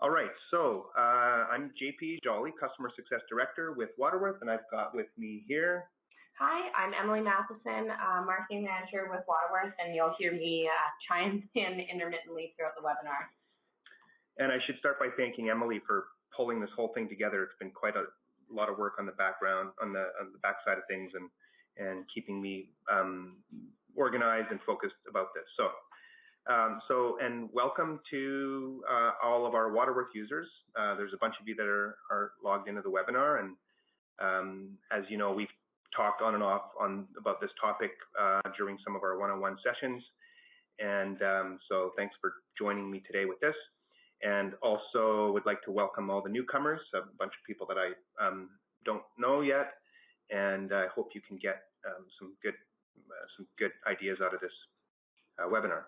All right, so I'm JP Jolly, Customer Success Director with Waterworth, and I've got with me here. Hi, I'm Emily Matheson, Marketing Manager with Waterworth, and you'll hear me chime in intermittently throughout the webinar. And I should start by thanking Emily for pulling this whole thing together. It's been quite a lot of work on the background, on the backside of things, and keeping me organized and focused about this. And welcome to all of our Waterworth users. There's a bunch of you that are logged into the webinar, and as you know, we've talked on and off about this topic during some of our one-on-one sessions. And so thanks for joining me today with this. And also would like to welcome all the newcomers, a bunch of people that I don't know yet, and I hope you can get some good ideas out of this webinar.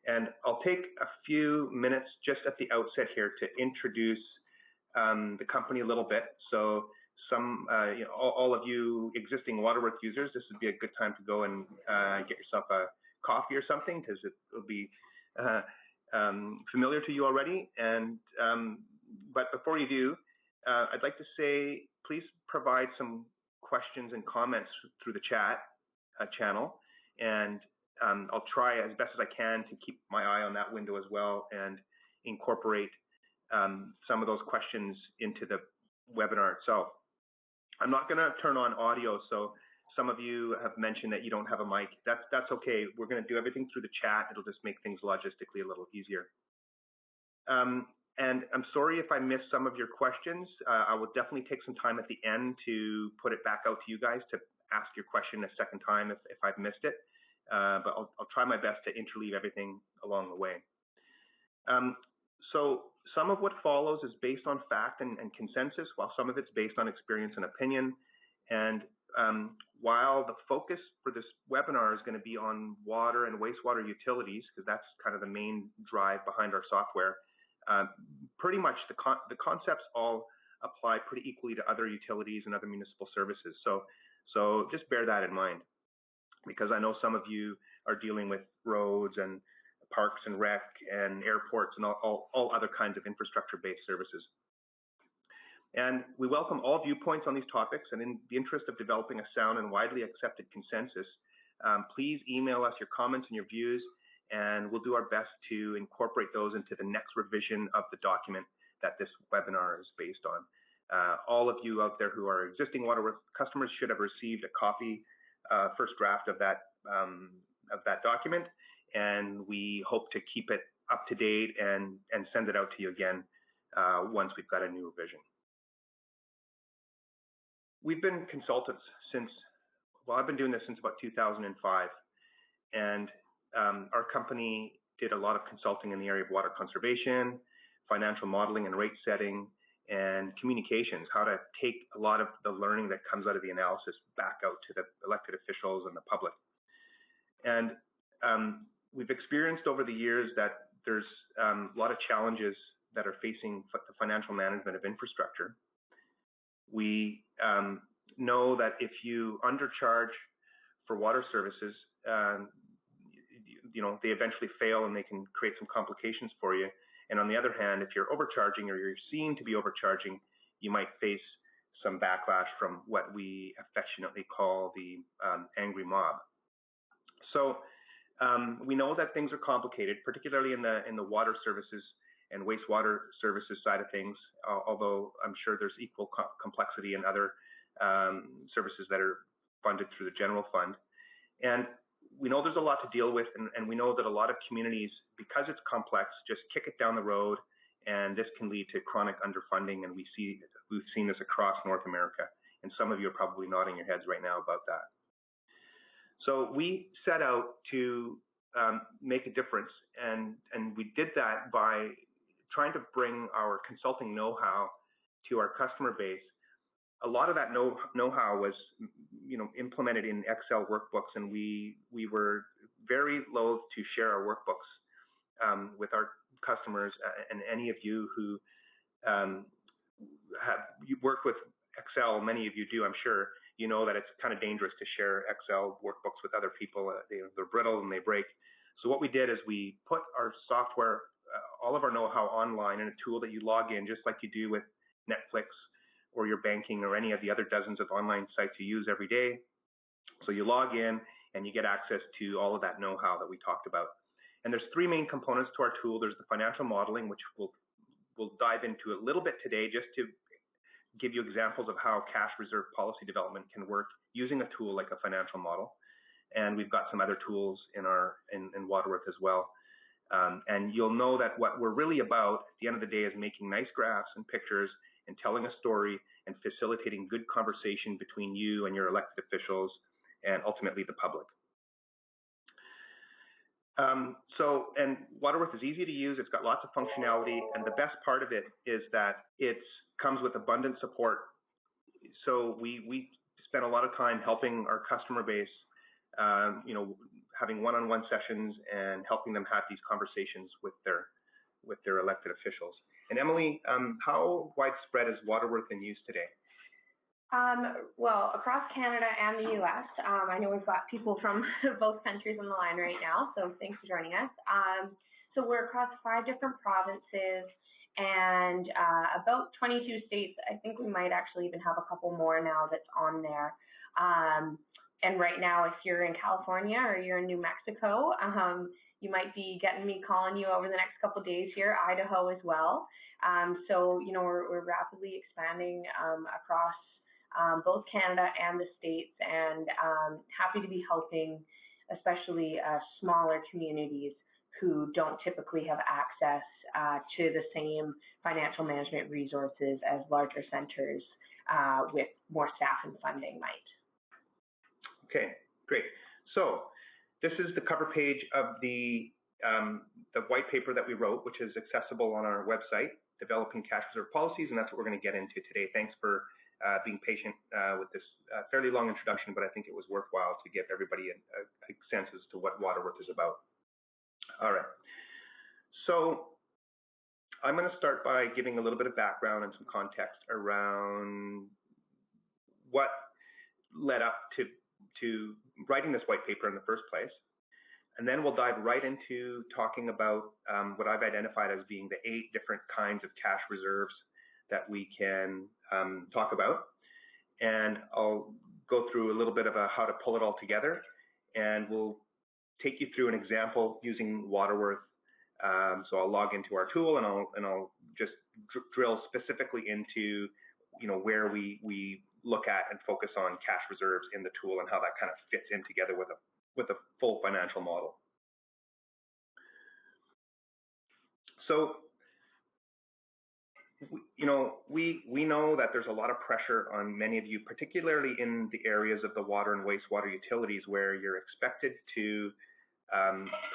And I'll take a few minutes just at the outset here to introduce the company a little bit. So all of you existing Waterworth users, this would be a good time to go and get yourself a coffee or something, because it will be familiar to you already. And but before you do, I'd like to say, please provide some questions and comments through the chat channel, and I'll try as best as I can to keep my eye on that window as well and incorporate some of those questions into the webinar itself. I'm not going to turn on audio, so some of you have mentioned that you don't have a mic. That's okay. We're going to do everything through the chat. It'll just make things logistically a little easier. And I'm sorry if I missed some of your questions. I will definitely take some time at the end to put it back out to you guys to ask your question a second time if I've missed it. But I'll try my best to interleave everything along the way. So some of what follows is based on fact and consensus, while some of it's based on experience and opinion. And while the focus for this webinar is going to be on water and wastewater utilities, because that's kind of the main drive behind our software, pretty much the concepts all apply pretty equally to other utilities and other municipal services. So just bear that in mind, because I know some of you are dealing with roads and parks and rec and airports and all other kinds of infrastructure-based services. And we welcome all viewpoints on these topics, and in the interest of developing a sound and widely accepted consensus, please email us your comments and your views, and we'll do our best to incorporate those into the next revision of the document that this webinar is based on. All of you out there who are existing Waterworth customers should have received a copy, first draft of that document, and we hope to keep it up to date and send it out to you again once we've got a new revision. We've been consultants since, well, I've been doing this since about 2005, and our company did a lot of consulting in the area of water conservation, financial modeling and rate setting, and communications, how to take a lot of the learning that comes out of the analysis back out to the elected officials and the public. And we've experienced over the years that there's a lot of challenges that are facing the financial management of infrastructure. We know that if you undercharge for water services, they eventually fail and they can create some complications for you. And on the other hand, if you're overcharging or you're seen to be overcharging, you might face some backlash from what we affectionately call the angry mob. So we know that things are complicated, particularly in the water services and wastewater services side of things, although I'm sure there's equal complexity in other services that are funded through the general fund. And we know there's a lot to deal with, and we know that a lot of communities, because it's complex, just kick it down the road, and this can lead to chronic underfunding, and we've seen this across North America, and some of you are probably nodding your heads right now about that. So we set out to make a difference, and we did that by trying to bring our consulting know-how to our customer base. A lot of that know-how was, implemented in Excel workbooks, and we were very loath to share our workbooks with our customers. And any of you who you work with Excel, many of you do, I'm sure, you know that it's kind of dangerous to share Excel workbooks with other people. They're brittle and they break. So what we did is we put our software, all of our know-how online in a tool that you log in, just like you do with Netflix or your banking or any of the other dozens of online sites you use every day. So you log in and you get access to all of that know-how that we talked about. And there's three main components to our tool. There's the financial modeling, which we'll dive into a little bit today, just to give you examples of how cash reserve policy development can work using a tool like a financial model. And we've got some other tools in Waterworth as well. And you'll know that what we're really about at the end of the day is making nice graphs and pictures and telling a story and facilitating good conversation between you and your elected officials and ultimately the public. And Waterworth is easy to use. It's got lots of functionality, and the best part of it is that it comes with abundant support. So we spend a lot of time helping our customer base, having one-on-one sessions and helping them have these conversations with their elected officials. And Emily, how widespread is Waterworth in use today? Well, across Canada and the U.S., I know we've got people from both countries on the line right now, so thanks for joining us. So we're across 5 different provinces and about 22 states. I think we might actually even have a couple more now that's on there. And right now, if you're in California or you're in New Mexico, you might be getting me calling you over the next couple of days here, Idaho as well. So, we're rapidly expanding across both Canada and the States, and happy to be helping especially smaller communities who don't typically have access to the same financial management resources as larger centers with more staff and funding might. Okay, great. So this is the cover page of the white paper that we wrote, which is accessible on our website, Developing Cash Reserve Policies, and that's what we're going to get into today. Thanks for being patient with this fairly long introduction, but I think it was worthwhile to give everybody a sense as to what Waterworth is about. All right. So I'm going to start by giving a little bit of background and some context around what led up to writing this white paper in the first place. And then we'll dive right into talking about what I've identified as being the 8 different kinds of cash reserves that we can talk about. And I'll go through a little bit of how to pull it all together. And we'll take you through an example using Waterworth. So I'll log into our tool and I'll just drill specifically into where we look at and focus on cash reserves in the tool and how that kind of fits in together with a full financial model. So we know that there's a lot of pressure on many of you, particularly in the areas of the water and wastewater utilities, where you're expected to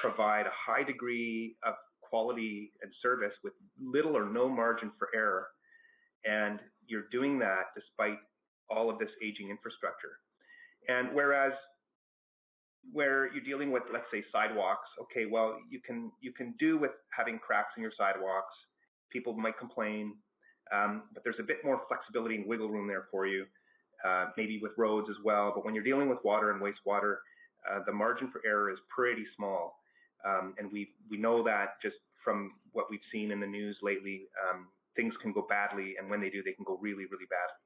provide a high degree of quality and service with little or no margin for error. And you're doing that despite all of this aging infrastructure. And whereas where you're dealing with, let's say, sidewalks, okay, well, you can do with having cracks in your sidewalks. People might complain, but there's a bit more flexibility and wiggle room there for you, maybe with roads as well. But when you're dealing with water and wastewater, the margin for error is pretty small. And we know that just from what we've seen in the news lately, things can go badly, and when they do, they can go really, really badly.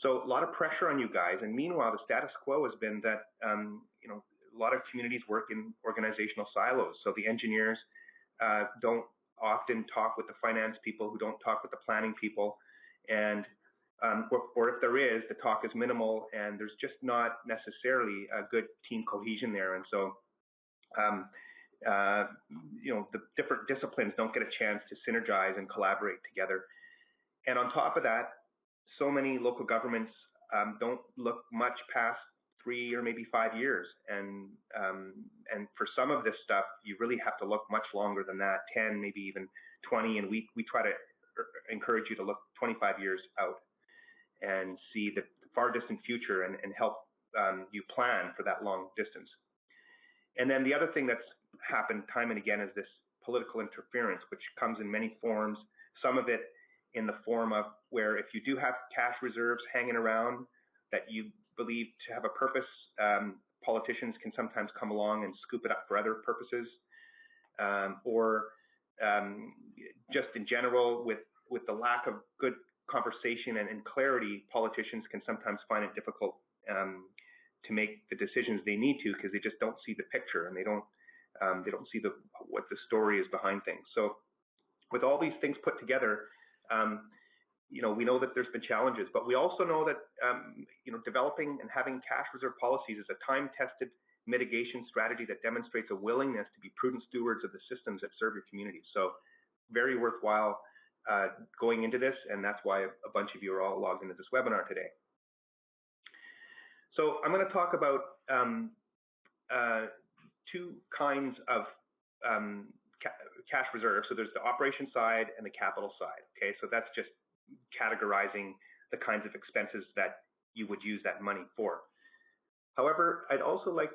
So a lot of pressure on you guys. And meanwhile, the status quo has been that a lot of communities work in organizational silos. So the engineers don't often talk with the finance people, who don't talk with the planning people, and or if there is, the talk is minimal, and there's just not necessarily a good team cohesion there. And so the different disciplines don't get a chance to synergize and collaborate together. And on top of that, so many local governments don't look much past 3 or maybe 5 years. And for some of this stuff, you really have to look much longer than that, 10, maybe even 20. And we try to encourage you to look 25 years out and see the far distant future and help you plan for that long distance. And then the other thing that's happened time and again is this political interference, which comes in many forms. Some of it in the form of where if you do have cash reserves hanging around that you believe to have a purpose politicians can sometimes come along and scoop it up for other purposes, or just in general, with the lack of good conversation and clarity, politicians can sometimes find it difficult to make the decisions they need to, because they just don't see the picture, and they don't see what the story is behind things. So with all these things put together, we know that there's been challenges, but we also know that developing and having cash reserve policies is a time-tested mitigation strategy that demonstrates a willingness to be prudent stewards of the systems that serve your community. So very worthwhile going into this, and that's why a bunch of you are all logged into this webinar today. So I'm going to talk about two kinds of cash reserves. So there's the operation side and the capital side. Okay, so that's just categorizing the kinds of expenses that you would use that money for. However, I'd also like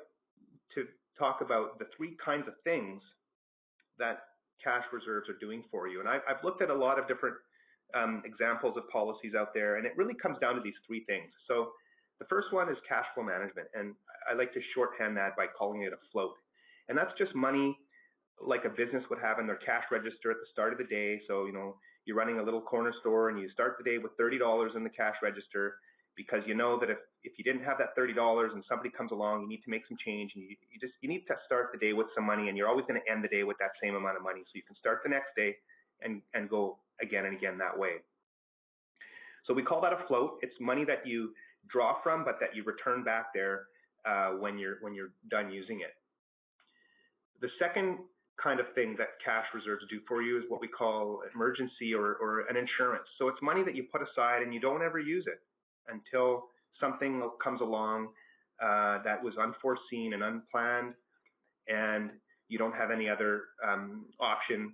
to talk about the three kinds of things that cash reserves are doing for you. And I've looked at a lot of different examples of policies out there, and it really comes down to these three things. So the first one is cash flow management, and I like to shorthand that by calling it a float. And that's just money like a business would have in their cash register at the start of the day. So, you're running a little corner store and you start the day with $30 in the cash register, because you know that if you didn't have that $30 and somebody comes along, you need to make some change, and you need to start the day with some money, and you're always going to end the day with that same amount of money. So you can start the next day and go again and again that way. So we call that a float. It's money that you draw from, but that you return back there when you're done using it. The second kind of thing that cash reserves do for you is what we call emergency or an insurance. So it's money that you put aside and you don't ever use it until something comes along that was unforeseen and unplanned, and you don't have any other option.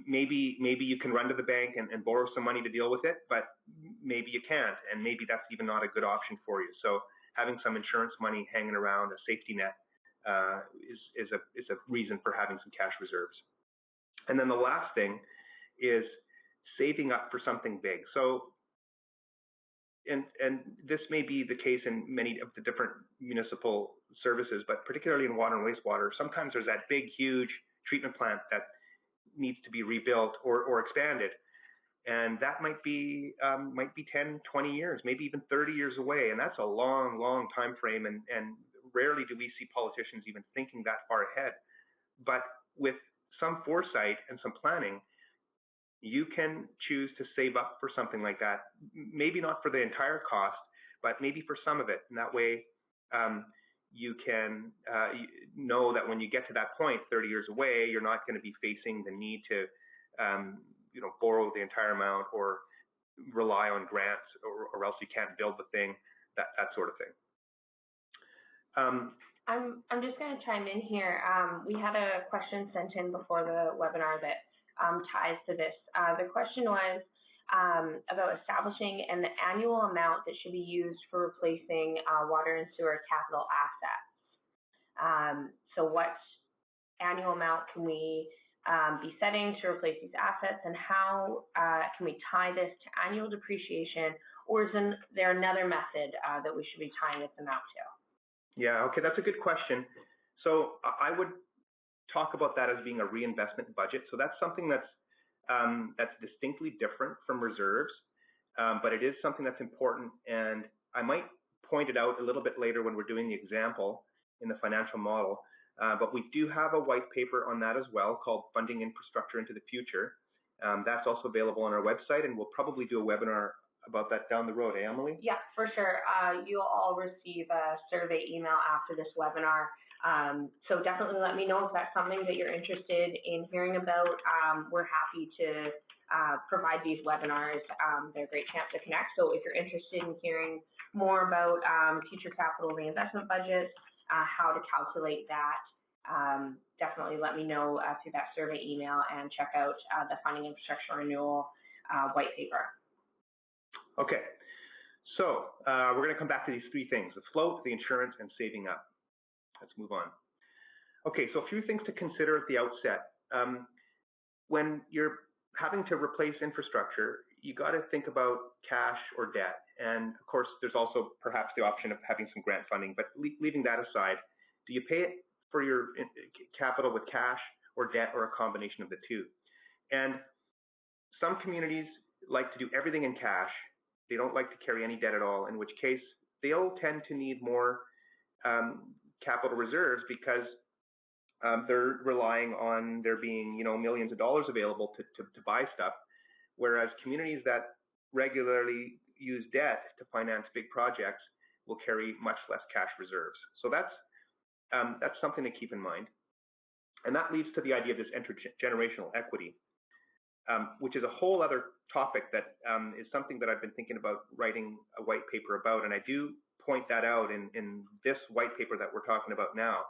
Maybe you can run to the bank and borrow some money to deal with it, but maybe you can't, and maybe that's even not a good option for you. So having some insurance money hanging around, a safety net, is a reason for having some cash reserves. And then the last thing is saving up for something big. So, and this may be the case in many of the different municipal services, but particularly in water and wastewater, sometimes there's that big, huge treatment plant that needs to be rebuilt or expanded. And that might be 10, 20 years, maybe even 30 years away. And that's a long, long time frame. And rarely do we see politicians even thinking that far ahead. But with some foresight and some planning, you can choose to save up for something like that. Maybe not for the entire cost, but maybe for some of it. And that way, you can know that when you get to that point 30 years away, you're not going to be facing the need to borrow the entire amount or rely on grants, or else you can't build the thing, that sort of thing. I'm just going to chime in here. We had a question sent in before the webinar that ties to this. The question was about establishing an annual amount that should be used for replacing water and sewer capital assets. So what annual amount can we be setting to replace these assets, and how can we tie this to annual depreciation, or is there another method that we should be tying this amount to? Yeah, okay, that's a good question. So I would talk about that as being a reinvestment budget. So that's something that's distinctly different from reserves, but it is something that's important, and I might point it out a little bit later when we're doing the example in the financial model. But we do have a white paper on that as well called Funding Infrastructure into the Future. That's also available on our website, and we'll probably do a webinar about that down the road, eh, Emily? Yeah, for sure. You'll all receive a survey email after this webinar. So definitely let me know if that's something that you're interested in hearing about. We're happy to provide these webinars. They're a great chance to connect. So if you're interested in hearing more about future capital reinvestment budgets, how to calculate that, definitely let me know through that survey email, and check out the Funding Infrastructure Renewal white paper. Okay, so we're going to come back to these three things: the float, the insurance, and saving up. Let's move on. Okay, so a few things to consider at the outset. When you're having to replace infrastructure, you got to think about cash or debt. And of course, there's also perhaps the option of having some grant funding, but leaving that aside, do you pay it for your capital with cash or debt or a combination of the two? And some communities like to do everything in cash. They don't like to carry any debt at all, in which case they'll tend to need more capital reserves because they're relying on there being, millions of dollars available to buy stuff, whereas communities that regularly use debt to finance big projects will carry much less cash reserves. So that's something to keep in mind. And that leads to the idea of this intergenerational equity, which is a whole other topic that is something that I've been thinking about writing a white paper about. And I do point that out in this white paper that we're talking about now.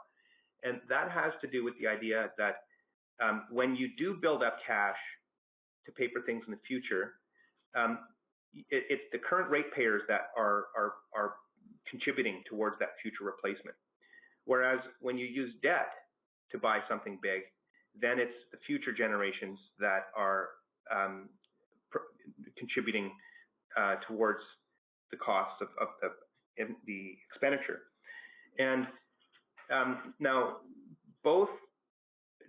And that has to do with the idea that when you do build up cash to pay for things in the future, it's the current ratepayers that are contributing towards that future replacement. Whereas when you use debt to buy something big, then it's the future generations that are contributing towards the costs of the expenditure. And now,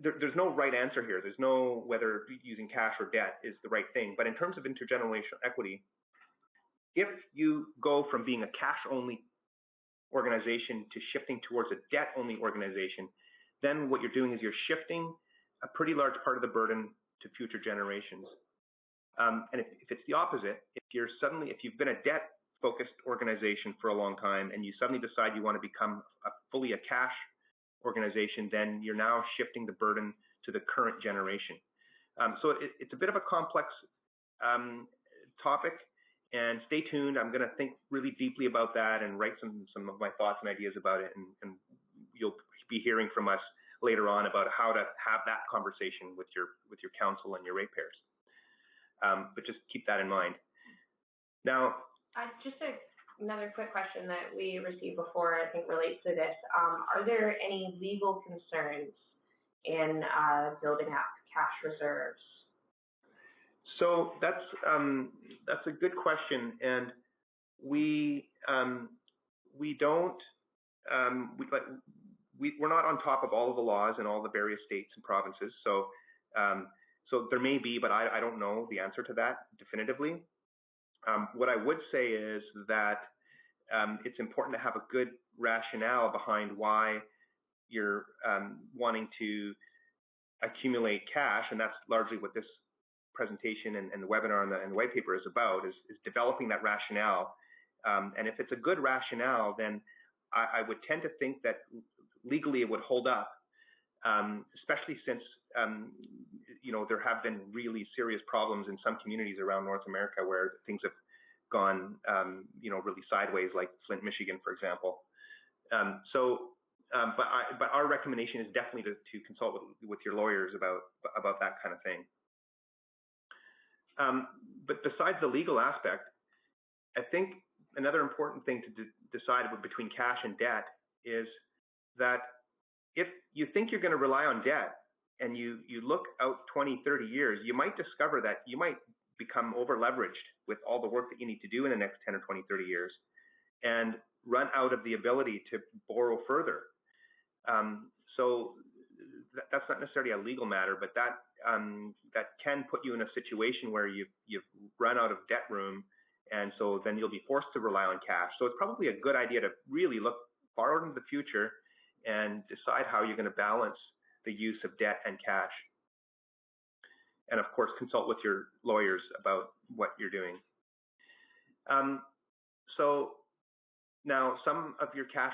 there's no right answer here. There's no whether using cash or debt is the right thing. But in terms of intergenerational equity, if you go from being a cash-only organization to shifting towards a debt-only organization, then what you're doing is you're shifting a pretty large part of the burden to future generations. And if it's the opposite, if you've been a debt-focused organization for a long time and you suddenly decide you want to become fully a cash organization, then you're now shifting the burden to the current generation. So it's a bit of a complex topic, and stay tuned. I'm going to think really deeply about that and write some of my thoughts and ideas about it, and you'll be hearing from us later on about how to have that conversation with your council and your ratepayers. But just keep that in mind. Now, another quick question that we received before, I think relates to this. Are there any legal concerns in building up cash reserves? So that's a good question, and we're not on top of all of the laws in all the various states and provinces. So there may be, but I don't know the answer to that definitively. What I would say is that it's important to have a good rationale behind why you're wanting to accumulate cash, and that's largely what this presentation and the webinar and the white paper is about, is developing that rationale. And if it's a good rationale, then I would tend to think that legally it would hold up, especially since there have been really serious problems in some communities around North America where things have gone really sideways, like Flint, Michigan, for example. But our recommendation is definitely to consult with your lawyers about that kind of thing. But besides the legal aspect, I think another important thing to decide between cash and debt is that if you think you're going to rely on debt and you look out 20, 30 years, you might discover that you might become over leveraged with all the work that you need to do in the next 10 or 20, 30 years and run out of the ability to borrow further. So that's not necessarily a legal matter, but that can put you in a situation where you've run out of debt room, and so then you'll be forced to rely on cash. So it's probably a good idea to really look forward into the future and decide how you're going to balance the use of debt and cash. And of course, consult with your lawyers about what you're doing. So now some of your cash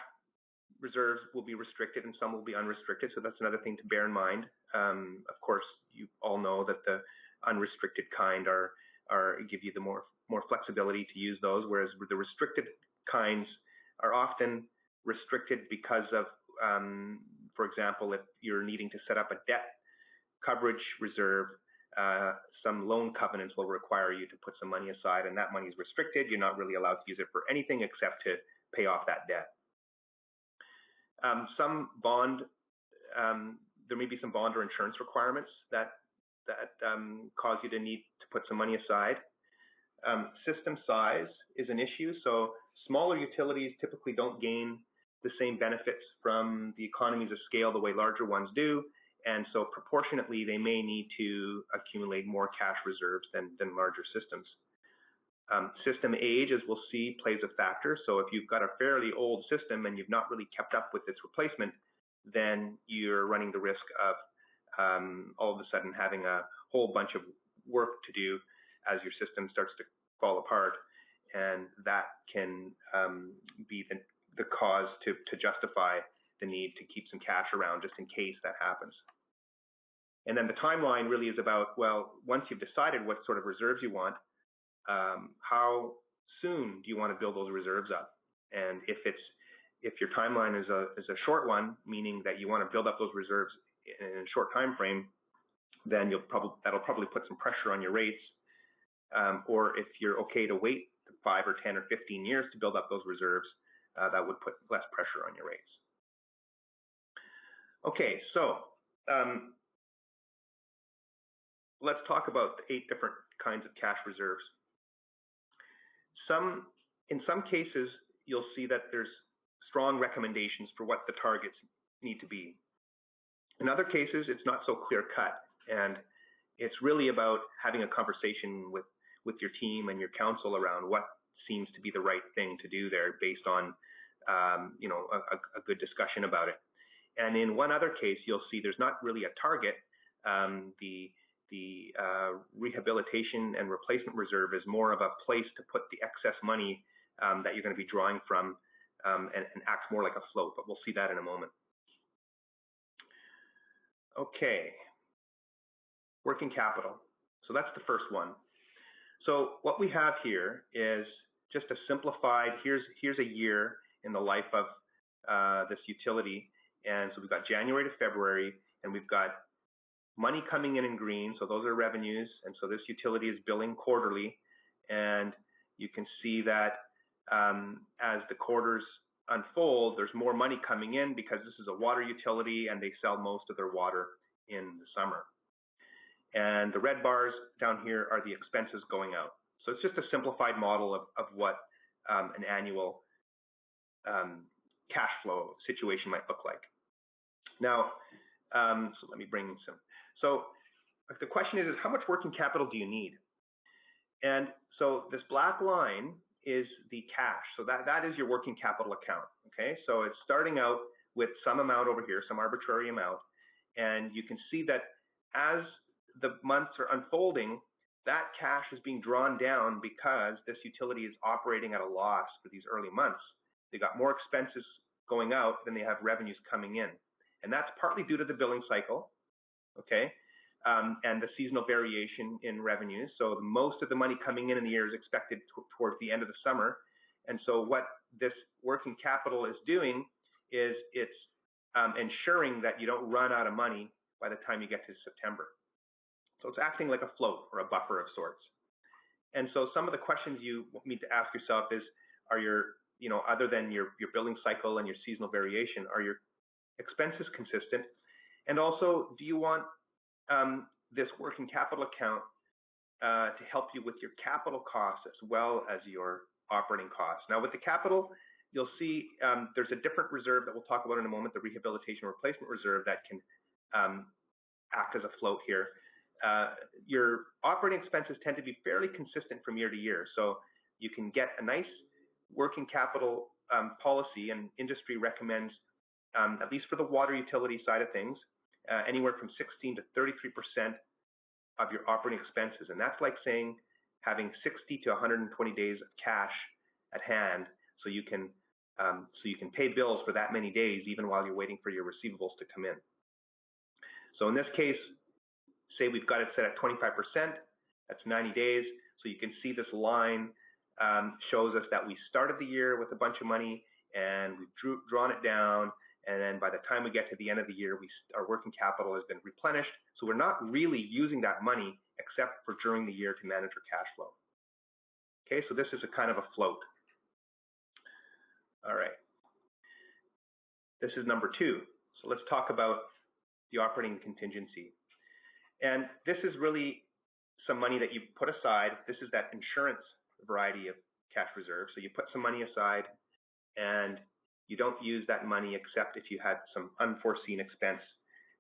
reserves will be restricted and some will be unrestricted. So that's another thing to bear in mind. Of course, you all know that the unrestricted kind give you the more flexibility to use those, whereas the restricted kinds are often restricted because of, for example, if you're needing to set up a debt coverage reserve, some loan covenants will require you to put some money aside, and that money is restricted. You're not really allowed to use it for anything except to pay off that debt. There may be some bond or insurance requirements that cause you to need to put some money aside. System size is an issue. So smaller utilities typically don't gain the same benefits from the economies of scale the way larger ones do. And so proportionately, they may need to accumulate more cash reserves than larger systems. System age, as we'll see, plays a factor. So if you've got a fairly old system and you've not really kept up with its replacement, then you're running the risk of all of a sudden having a whole bunch of work to do as your system starts to fall apart, and that can be the cause to justify the need to keep some cash around just in case that happens. And then the timeline really is about, well, once you've decided what sort of reserves you want, how soon do you want to build those reserves up? And if your timeline is a short one, meaning that you want to build up those reserves in a short time frame, then that'll probably put some pressure on your rates. Or if you're okay to wait 5 or 10 or 15 years to build up those reserves, that would put less pressure on your rates. Okay, so let's talk about the 8 different kinds of cash reserves. In some cases, you'll see that there's strong recommendations for what the targets need to be. In other cases, it's not so clear-cut, and it's really about having a conversation with your team and your council around what seems to be the right thing to do there based on a good discussion about it. And in one other case, you'll see there's not really a target. The Rehabilitation and Replacement Reserve is more of a place to put the excess money that you're going to be drawing from and acts more like a float, but we'll see that in a moment. Okay, working capital. So that's the first one. So what we have here is just a simplified, here's a year in the life of this utility. And so we've got January to February, and we've got money coming in green, so those are revenues, and so this utility is billing quarterly, and you can see that as the quarters unfold, there's more money coming in because this is a water utility and they sell most of their water in the summer. And the red bars down here are the expenses going out. So it's just a simplified model of what an annual cash flow situation might look like. Now, so let me bring some. So the question is how much working capital do you need? And so this black line is the cash. So that is your working capital account. Okay, so it's starting out with some amount over here, some arbitrary amount, and you can see that as the months are unfolding, that cash is being drawn down because this utility is operating at a loss for these early months. They got more expenses going out than they have revenues coming in. And that's partly due to the billing cycle, okay, and the seasonal variation in revenues. So most of the money coming in the year is expected towards the end of the summer. And so what this working capital is doing is it's ensuring that you don't run out of money by the time you get to September. So it's acting like a float or a buffer of sorts. And so some of the questions you need to ask yourself is, are your, other than your billing cycle and your seasonal variation, are your expenses consistent? And also, do you want this working capital account to help you with your capital costs as well as your operating costs? Now, with the capital, you'll see there's a different reserve that we'll talk about in a moment, the Rehabilitation and Replacement Reserve, that can act as a float here. Your operating expenses tend to be fairly consistent from year to year. So you can get a nice working capital policy, and industry recommends, at least for the water utility side of things, anywhere from 16 to 33% of your operating expenses. And that's like saying having 60 to 120 days of cash at hand so you can pay bills for that many days even while you're waiting for your receivables to come in. So in this case, say we've got it set at 25%, that's 90 days. So you can see this line shows us that we started the year with a bunch of money and we've drawn it down. And then by the time we get to the end of the year, our working capital has been replenished. So we're not really using that money except for during the year to manage our cash flow. Okay, so this is a kind of a float. All right. This is number 2. So let's talk about the operating contingency. And this is really some money that you put aside. This is that insurance variety of cash reserve. So you put some money aside and you don't use that money except if you had some unforeseen expense.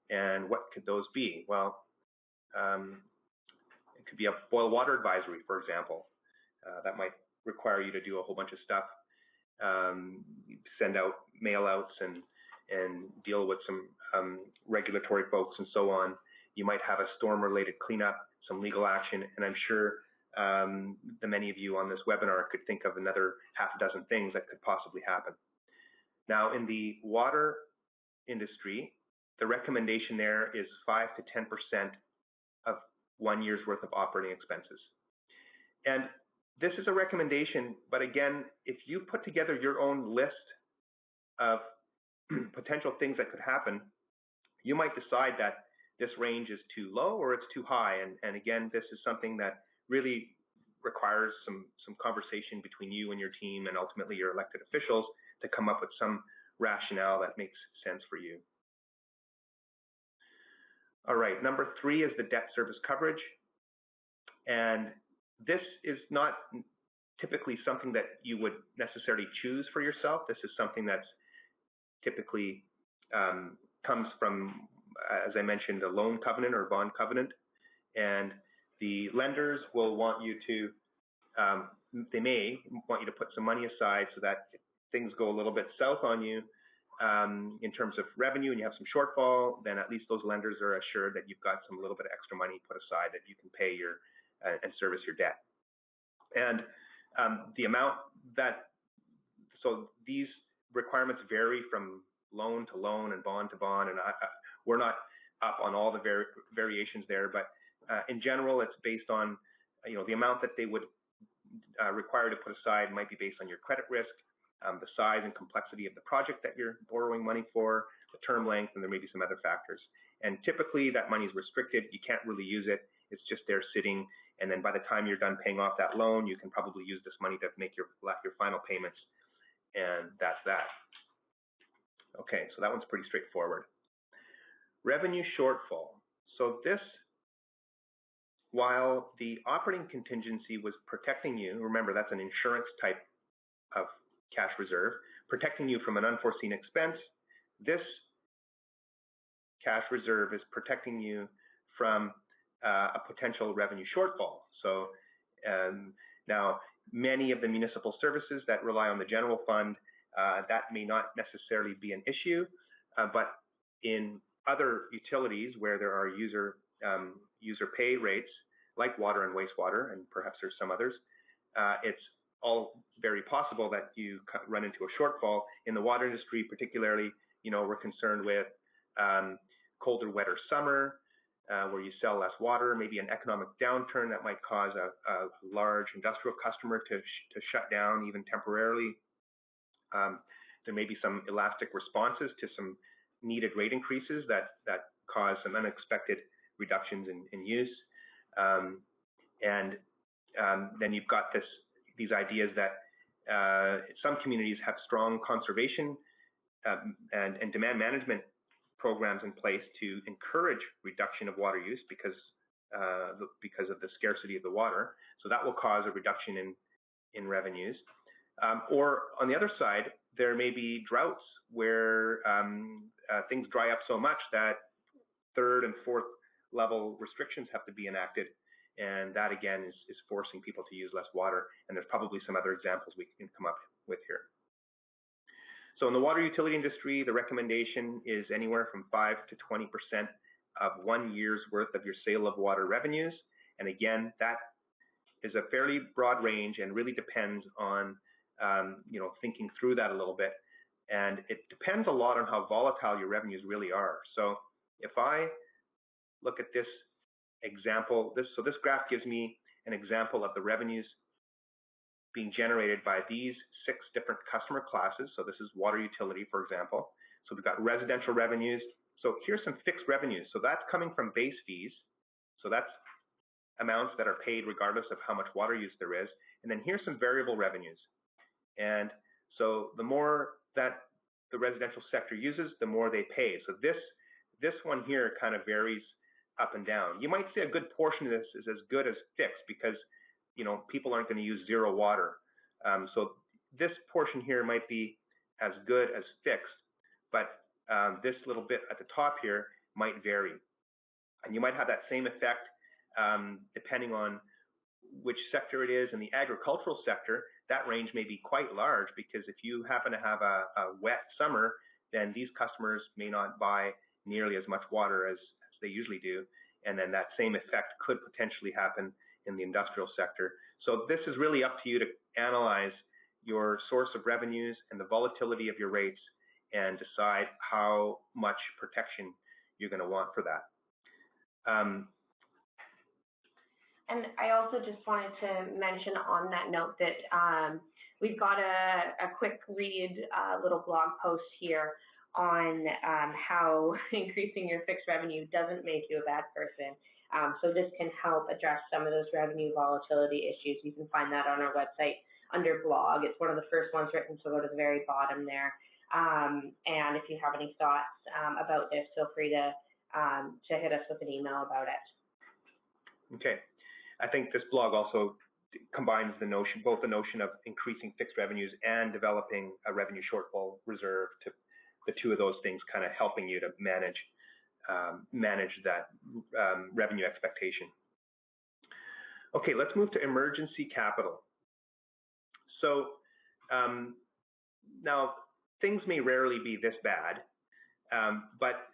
And what could those be? Well, it could be a boil water advisory, for example. That might require you to do a whole bunch of stuff, send out mail outs and deal with some regulatory folks and so on. You might have a storm-related cleanup, some legal action, and I'm sure the many of you on this webinar could think of another half a dozen things that could possibly happen. Now, in the water industry, the recommendation there is 5 to 10% of 1 year's worth of operating expenses. And this is a recommendation, but again, if you put together your own list of potential things that could happen, you might decide that this range is too low or it's too high. And again, this is something that really requires some conversation between you and your team and ultimately your elected officials to come up with some rationale that makes sense for you. All right, number 3 is the debt service coverage. And this is not typically something that you would necessarily choose for yourself. This is something that's typically comes from, as I mentioned, a loan covenant or bond covenant. And the lenders will want you to, they may want you to put some money aside so that if things go a little bit south on you in terms of revenue and you have some shortfall, then at least those lenders are assured that you've got some little bit of extra money put aside that you can pay your and service your debt. And the amount that, so these requirements vary from loan to loan and bond to bond, and we're not up on all the variations there, but in general, it's based on, the amount that they would require to put aside might be based on your credit risk, the size and complexity of the project that you're borrowing money for, the term length, and there may be some other factors. And typically that money is restricted. You can't really use it. It's just there sitting. And then by the time you're done paying off that loan, you can probably use this money to make your final payments. And that's that. Okay, so that one's pretty straightforward. Revenue shortfall. So this, while the operating contingency was protecting you, remember that's an insurance type of cash reserve, protecting you from an unforeseen expense, this cash reserve is protecting you from a potential revenue shortfall. So now many of the municipal services that rely on the general fund, that may not necessarily be an issue, but in other utilities where there are user pay rates, like water and wastewater, and perhaps there's some others, it's all very possible that you run into a shortfall. In the water industry particularly, we're concerned with colder, wetter summer, where you sell less water, maybe an economic downturn that might cause a large industrial customer to shut down even temporarily. There may be some elastic responses to some needed rate increases that cause some unexpected reductions in use. And then you've got these ideas that some communities have strong conservation and demand management programs in place to encourage reduction of water use because of the scarcity of the water. So that will cause a reduction in revenues. Or on the other side, there may be droughts where things dry up so much that 3rd and 4th level restrictions have to be enacted. And that again is forcing people to use less water. And there's probably some other examples we can come up with here. So in the water utility industry, the recommendation is anywhere from 5 to 20% of 1 year's worth of your sale of water revenues. And again, that is a fairly broad range and really depends on thinking through that a little bit. And it depends a lot on how volatile your revenues really are. So if I look at this example, this graph gives me an example of the revenues being generated by these 6 different customer classes. So this is water utility, for example. So we've got residential revenues. So here's some fixed revenues. So that's coming from base fees. So that's amounts that are paid regardless of how much water use there is. And then here's some variable revenues. And so the more that the residential sector uses, the more they pay. So this one here kind of varies up and down. You might say a good portion of this is as good as fixed because, people aren't going to use zero water. So this portion here might be as good as fixed, but this little bit at the top here might vary. And you might have that same effect depending on which sector it is. In the agricultural sector, that range may be quite large because if you happen to have a wet summer, then these customers may not buy nearly as much water as they usually do. And then that same effect could potentially happen in the industrial sector. So this is really up to you to analyze your source of revenues and the volatility of your rates and decide how much protection you're going to want for that. And I also just wanted to mention on that note that we've got a quick read little blog post here on how increasing your fixed revenue doesn't make you a bad person. So this can help address some of those revenue volatility issues. You can find that on our website under blog. It's one of the first ones written, so go to the very bottom there. And if you have any thoughts about this, feel free to hit us with an email about it. Okay. I think this blog also combines both the notion of increasing fixed revenues and developing a revenue shortfall reserve, to the two of those things kind of helping you to manage that revenue expectation. Okay, let's move to emergency capital. So now things may rarely be this bad, but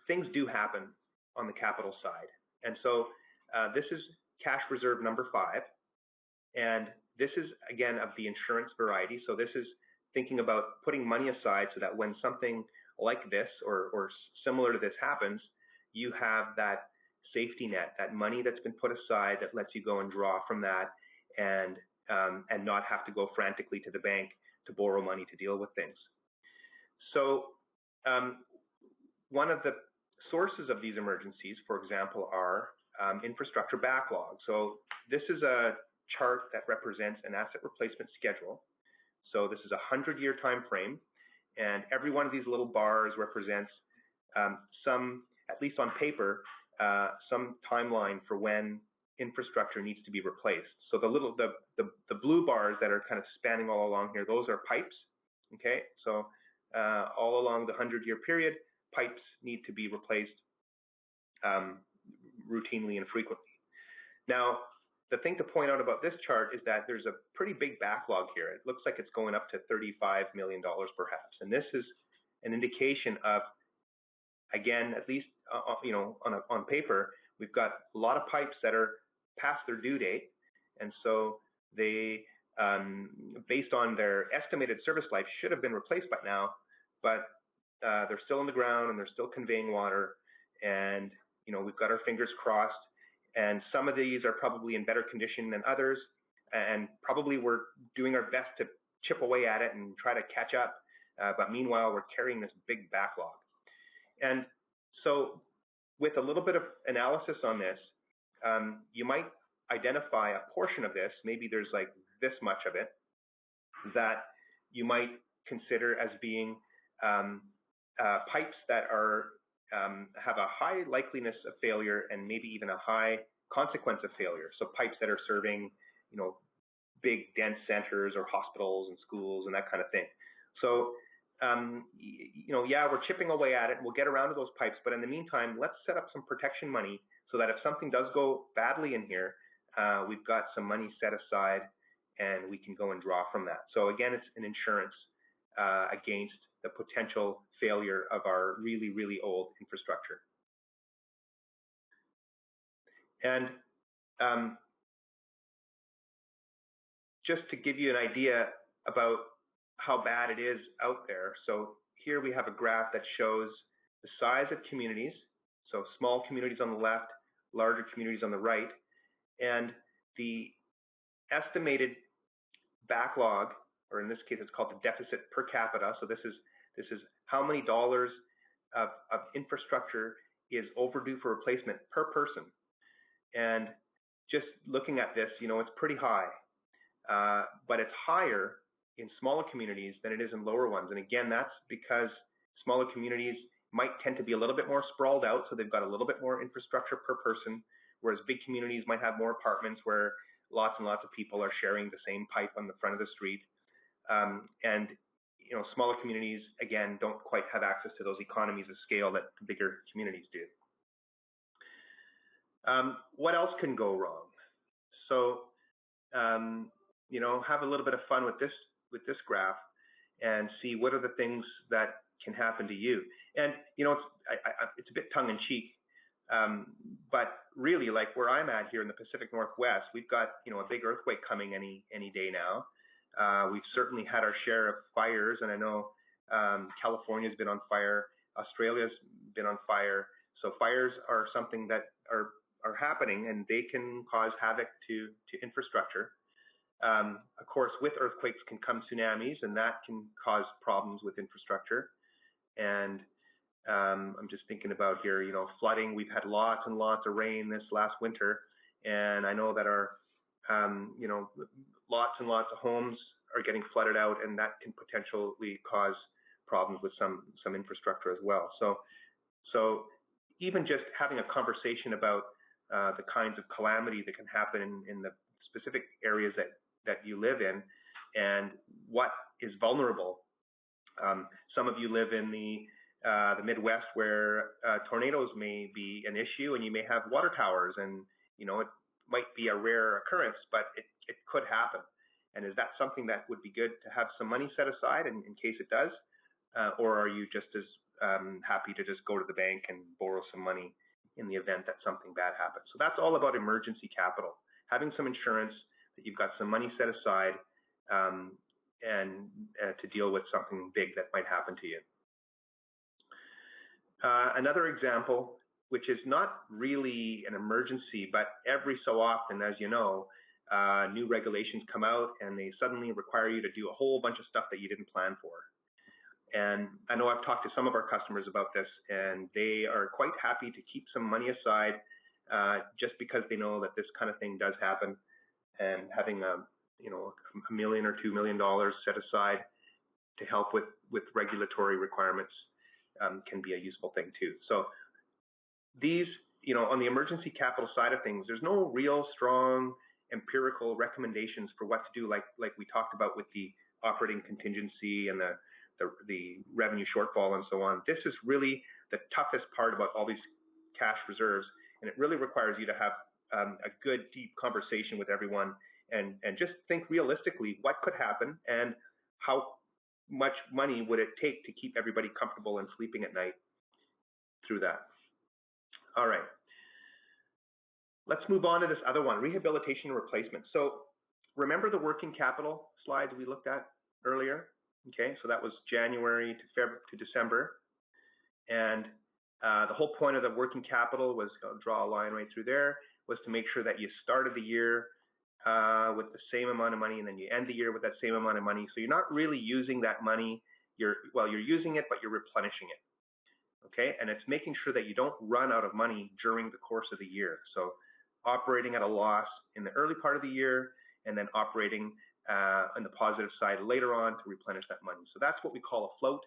things do happen on the capital side. And so this is cash reserve number 5. And this is, again, of the insurance variety. So this is thinking about putting money aside so that when something like this or similar to this happens, you have that safety net, that money that's been put aside that lets you go and draw from that and not have to go frantically to the bank to borrow money to deal with things. So one of the sources of these emergencies, for example, are infrastructure backlog. So this is a chart that represents an asset replacement schedule. So this is a 100-year time frame, and every one of these little bars represents some, at least on paper, some timeline for when infrastructure needs to be replaced. So the blue bars that are kind of spanning all along here, those are pipes. Okay, so all along the 100-year period, pipes need to be replaced routinely and frequently. Now, the thing to point out about this chart is that there's a pretty big backlog here. It looks like it's going up to $35 million perhaps. And this is an indication of, again, at least on paper, we've got a lot of pipes that are past their due date. And so they, based on their estimated service life, should have been replaced by now, but they're still in the ground and they're still conveying water. And we've got our fingers crossed. And some of these are probably in better condition than others, and probably we're doing our best to chip away at it and try to catch up. But meanwhile, we're carrying this big backlog. And so with a little bit of analysis on this, you might identify a portion of this, maybe there's like this much of it, that you might consider as being pipes that are have a high likeliness of failure and maybe even a high consequence of failure. So pipes that are serving, big dense centers or hospitals and schools and that kind of thing. So, yeah, we're chipping away at it and we'll get around to those pipes. But in the meantime, let's set up some protection money so that if something does go badly in here, we've got some money set aside and we can go and draw from that. So again, it's an insurance against the potential failure of our really, really old infrastructure. And just to give you an idea about how bad it is out there, so here we have a graph that shows the size of communities, so small communities on the left, larger communities on the right, and the estimated backlog, or in this case it's called the deficit per capita. So this is how many dollars of infrastructure is overdue for replacement per person. And just looking at this, it's pretty high, but it's higher in smaller communities than it is in lower ones. And again, that's because smaller communities might tend to be a little bit more sprawled out, so they've got a little bit more infrastructure per person, whereas big communities might have more apartments where lots and lots of people are sharing the same pipe on the front of the street. And smaller communities, again, don't quite have access to those economies of scale that the bigger communities do. What else can go wrong? So, have a little bit of fun with this graph and see what are the things that can happen to you. And it's a bit tongue-in-cheek, but really, like where I'm at here in the Pacific Northwest, we've got a big earthquake coming any day now. We've certainly had our share of fires, and I know California's been on fire, Australia's been on fire. So fires are something that are happening, and they can cause havoc to infrastructure. Of course, with earthquakes can come tsunamis, and that can cause problems with infrastructure. And I'm just thinking about here, flooding. We've had lots and lots of rain this last winter, and I know that our, lots and lots of homes are getting flooded out, and that can potentially cause problems with some infrastructure as well. So even just having a conversation about the kinds of calamity that can happen in the specific areas that you live in, and what is vulnerable. Some of you live in the Midwest where tornadoes may be an issue, and you may have water towers, and it might be a rare occurrence, but it could happen. And is that something that would be good to have some money set aside in case it does? Or are you just as happy to just go to the bank and borrow some money in the event that something bad happens? So that's all about emergency capital, having some insurance, that you've got some money set aside and to deal with something big that might happen to you. Another example, which is not really an emergency, but every so often, as you know, new regulations come out and they suddenly require you to do a whole bunch of stuff that you didn't plan for. And I know I've talked to some of our customers about this, and they are quite happy to keep some money aside just because they know that this kind of thing does happen, and having $1 million or $2 million set aside to help with regulatory requirements can be a useful thing too. So these, on the emergency capital side of things, there's no real strong empirical recommendations for what to do, like we talked about with the operating contingency and the revenue shortfall and so on. This is really the toughest part about all these cash reserves, and it really requires you to have a good, deep conversation with everyone and just think realistically what could happen and how much money would it take to keep everybody comfortable and sleeping at night through that. All right. Let's move on to this other one, rehabilitation and replacement. So remember the working capital slides we looked at earlier? Okay, so that was January to December. And the whole point of the working capital was, I'll draw a line right through there, was to make sure that you started the year with the same amount of money, and then you end the year with that same amount of money. So you're not really using that money. You're using it, but you're replenishing it. Okay, and it's making sure that you don't run out of money during the course of the year. So operating at a loss in the early part of the year, and then operating on the positive side later on to replenish that money. So that's what we call a float,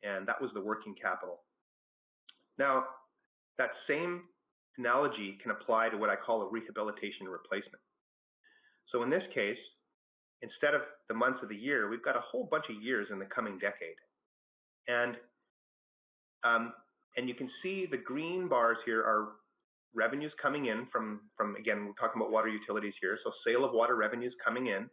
and that was the working capital. Now, that same analogy can apply to what I call a rehabilitation and replacement. So in this case, instead of the months of the year, we've got a whole bunch of years in the coming decade. And you can see the green bars here are revenues coming in from again, we're talking about water utilities here, so sale of water revenues coming in.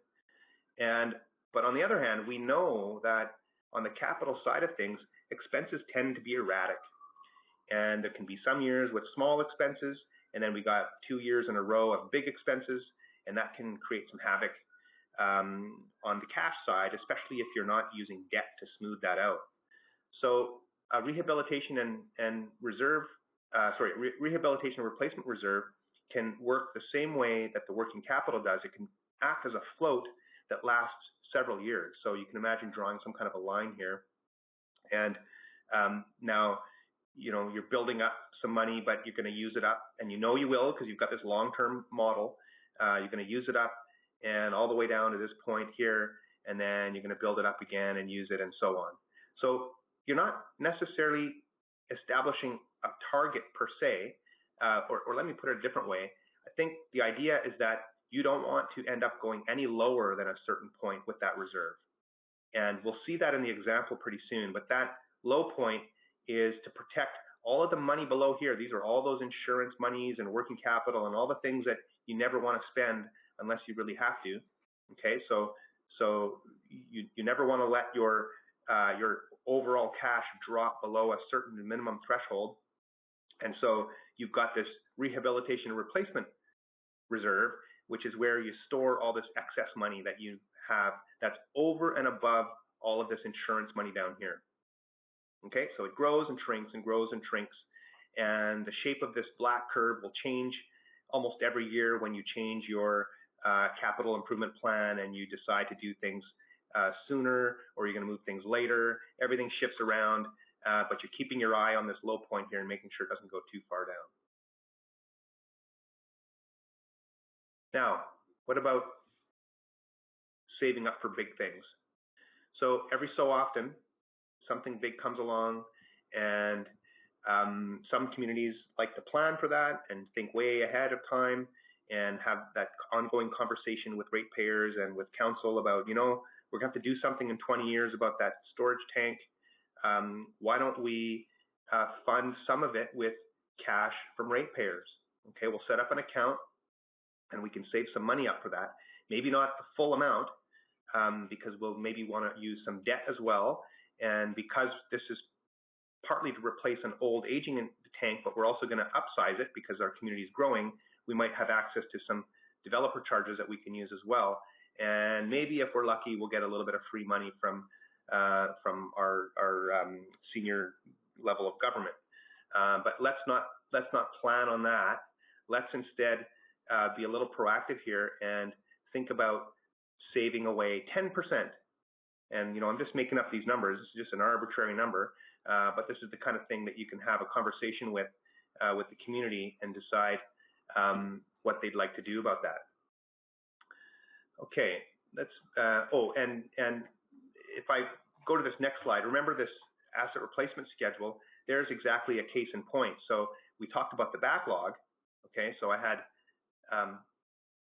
But on the other hand, we know that on the capital side of things, expenses tend to be erratic. And there can be some years with small expenses, and then we got 2 years in a row of big expenses, and that can create some havoc on the cash side, especially if you're not using debt to smooth that out. So rehabilitation and replacement reserve can work the same way that the working capital does. It can act as a float that lasts several years. So you can imagine drawing some kind of a line here, and now you're building up some money, but you're going to use it up, and you will because you've got this long-term model. You're going to use it up and all the way down to this point here, and then you're going to build it up again and use it, and so on. So you're not necessarily establishing a target per se, or let me put it a different way. I think the idea is that you don't want to end up going any lower than a certain point with that reserve. And we'll see that in the example pretty soon, but that low point is to protect all of the money below here. These are all those insurance monies and working capital and all the things that you never want to spend unless you really have to. Okay, so you never want to let your overall cash drop below a certain minimum threshold. And so you've got this rehabilitation and replacement reserve, which is where you store all this excess money that you have that's over and above all of this insurance money down here. Okay, so it grows and shrinks and grows and shrinks, and the shape of this black curve will change almost every year when you change your capital improvement plan and you decide to do things sooner, or you're going to move things later. Everything shifts around, but you're keeping your eye on this low point here and making sure it doesn't go too far down. Now, what about saving up for big things? So every so often, something big comes along, and some communities like to plan for that and think way ahead of time and have that ongoing conversation with ratepayers and with council about, you know, we're going to have to do something in 20 years about that storage tank. Why don't we fund some of it with cash from ratepayers? Okay, we'll set up an account and we can save some money up for that. Maybe not the full amount, because we'll maybe want to use some debt as well. And because this is partly to replace an old aging tank, but we're also going to upsize it because our community is growing, we might have access to some developer charges that we can use as well. And maybe if we're lucky, we'll get a little bit of free money from our senior level of government. But let's not plan on that. Let's instead be a little proactive here and think about saving away 10%. And, you know, I'm just making up these numbers. It's just an arbitrary number, but this is the kind of thing that you can have a conversation with the community and decide what they'd like to do about that. Okay, let's, and if I go to this next slide, remember this asset replacement schedule, there's exactly a case in point. So we talked about the backlog, okay? So I had,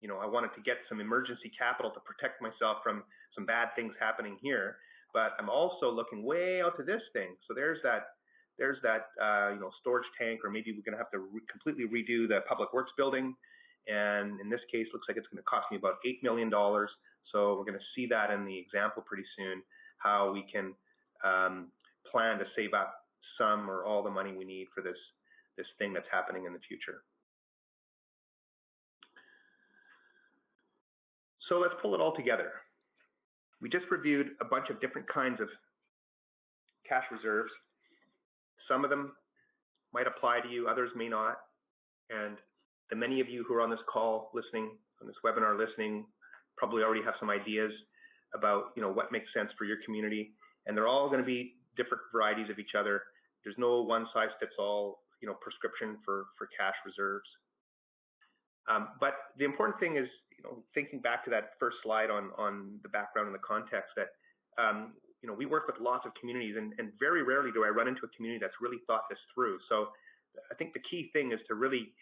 you know, I wanted to get some emergency capital to protect myself from some bad things happening here, but I'm also looking way out to this thing. So there's that you know, storage tank, or maybe we're going to have to completely redo the public works building. And in this case, looks like it's going to cost me about $8 million. So we're going to see that in the example pretty soon, how we can plan to save up some or all the money we need for this thing that's happening in the future. So let's pull it all together. We just reviewed a bunch of different kinds of cash reserves. Some of them might apply to you, others may not. And the many of you who are on this call listening, on this webinar listening, probably already have some ideas about, you know, what makes sense for your community. And they're all going to be different varieties of each other. There's no one size fits all, you know, prescription for cash reserves. But the important thing is, you know, thinking back to that first slide on the background and the context, that you know, we work with lots of communities, and very rarely do I run into a community that's really thought this through. So I think the key thing is to really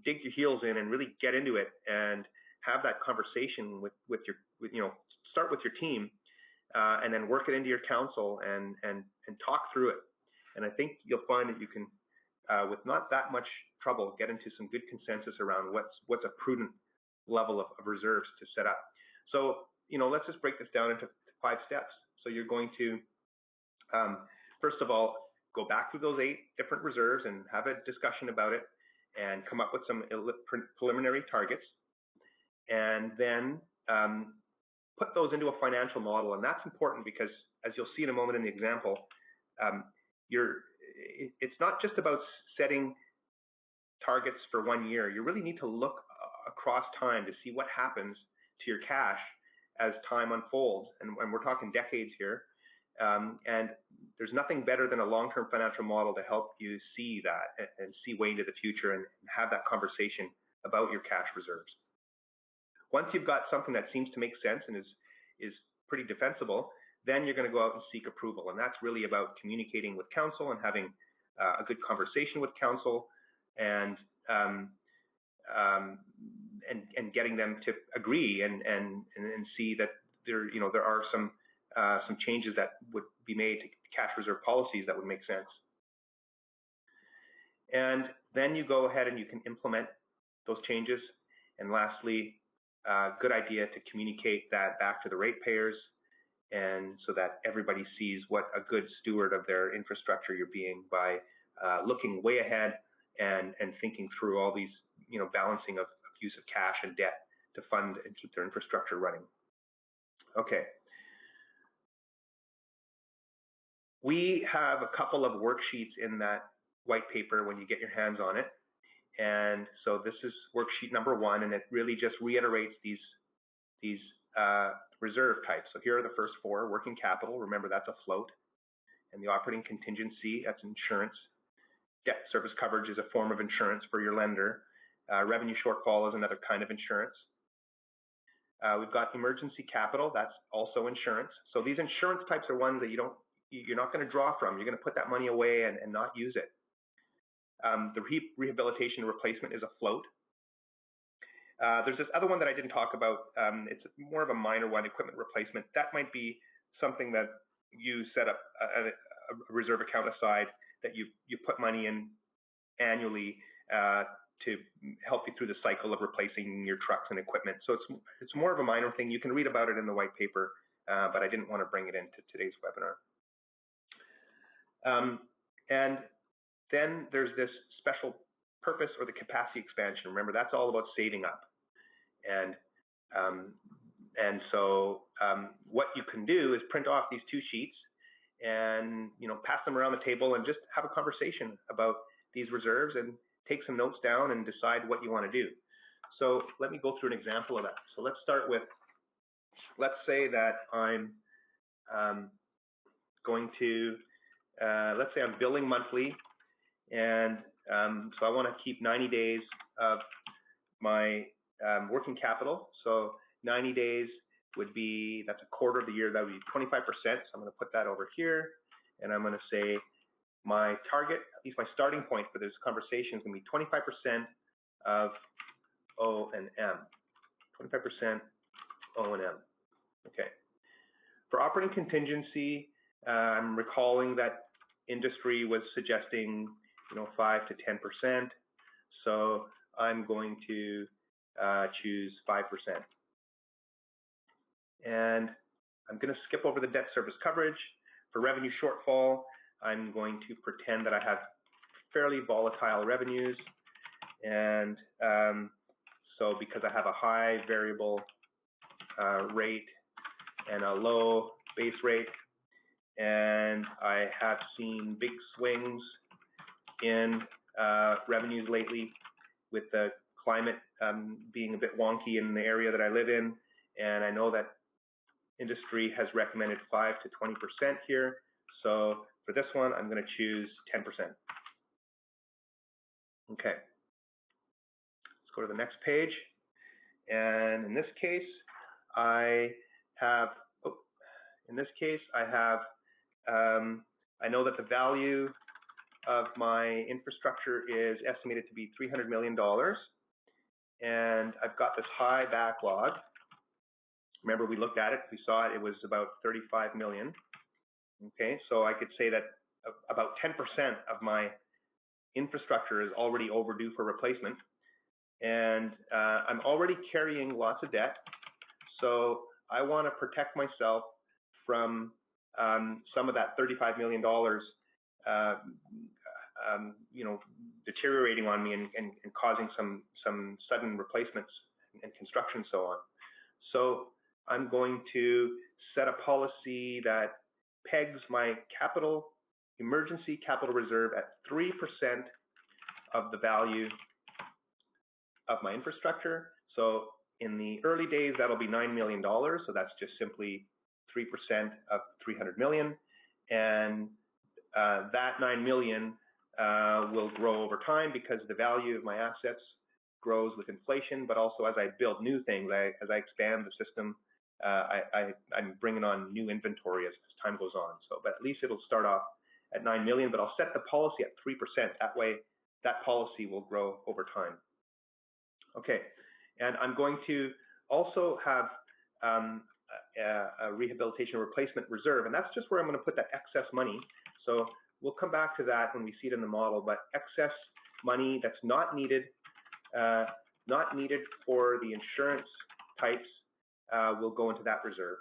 dig your heels in and really get into it and have that conversation with you know, start with your team, and then work it into your council and talk through it. And I think you'll find that you can, with not that much trouble, get into some good consensus around what's a prudent level of reserves to set up. So, you know, let's just break this down into 5 steps. So you're going to, first of all, go back through those 8 different reserves and have a discussion about it and come up with some preliminary targets. And then put those into a financial model. And that's important because, as you'll see in a moment in the example, it's not just about setting targets for 1 year. You really need to look across time to see what happens to your cash as time unfolds. And we're talking decades here. And there's nothing better than a long-term financial model to help you see that and see way into the future and have that conversation about your cash reserves. Once you've got something that seems to make sense and is pretty defensible, then you're going to go out and seek approval. And that's really about communicating with council and having a good conversation with council and getting them to agree and see that there are some changes that would be made to cash reserve policies that would make sense. And then you go ahead and you can implement those changes. And lastly, good idea to communicate that back to the ratepayers, and so that everybody sees what a good steward of their infrastructure you're being by looking way ahead and thinking through all these, balancing of use of cash and debt to fund and keep their infrastructure running. Okay. We have a couple of worksheets in that white paper when you get your hands on it. And so this is worksheet number 1, and it really just reiterates these reserve types. So here are the first 4: working capital, remember that's a float, and the operating contingency, that's insurance. Debt service coverage is a form of insurance for your lender. Revenue shortfall is another kind of insurance. We've got emergency capital, that's also insurance. So these insurance types are ones that you're not going to draw from. You're going to put that money away and not use it. The rehabilitation and replacement is a float. There's this other one that I didn't talk about. It's more of a minor one, equipment replacement. That might be something that you set up a reserve account aside that you put money in annually to help you through the cycle of replacing your trucks and equipment. So it's more of a minor thing. You can read about it in the white paper, but I didn't want to bring it into today's webinar. And then there's this special purpose or the capacity expansion. Remember, that's all about saving up. And so what you can do is print off these 2 sheets and pass them around the table and just have a conversation about these reserves and take some notes down and decide what you want to do. So let me go through an example of that. So let's start with, let's say that I'm going to, let's say I'm billing monthly, and so I want to keep 90 days of my working capital. So 90 days would be, that's a quarter of the year, that would be 25%. So I'm going to put that over here, and I'm going to say my target, at least my starting point for this conversation, is going to be 25% of O&M. 25% O&M. Okay. For operating contingency, I'm recalling that industry was suggesting 5 to 10%. So I'm going to choose 5%. And I'm going to skip over the debt service coverage. For revenue shortfall, I'm going to pretend that I have fairly volatile revenues. And so because I have a high variable rate and a low base rate, and I have seen big swings in revenues lately with the climate being a bit wonky in the area that I live in, and I know that industry has recommended 5 to 20% here. So for this one, I'm going to choose 10%. Okay. Let's go to the next page. And in this case, I have, I know that the value of my infrastructure is estimated to be $300 million. And I've got this high backlog. Remember, we looked at it, we saw it, it was about 35 million. Okay, so I could say that about 10% of my infrastructure is already overdue for replacement. And I'm already carrying lots of debt. So I want to protect myself from some of that $35 million deteriorating on me and causing some sudden replacements and construction and so on. So I'm going to set a policy that pegs my emergency capital reserve at 3% of the value of my infrastructure. So in the early days, that'll be $9 million. So that's just simply 3% of 300 million. And that 9 million will grow over time because the value of my assets grows with inflation, but also as I build new things, as I expand the system, I'm bringing on new inventory as time goes on. So, but at least it'll start off at 9 million, but I'll set the policy at 3%. That way, that policy will grow over time. Okay, and I'm going to also have a rehabilitation replacement reserve, and that's just where I'm going to put that excess money. So we'll come back to that when we see it in the model, but excess money that's not needed for the insurance types will go into that reserve.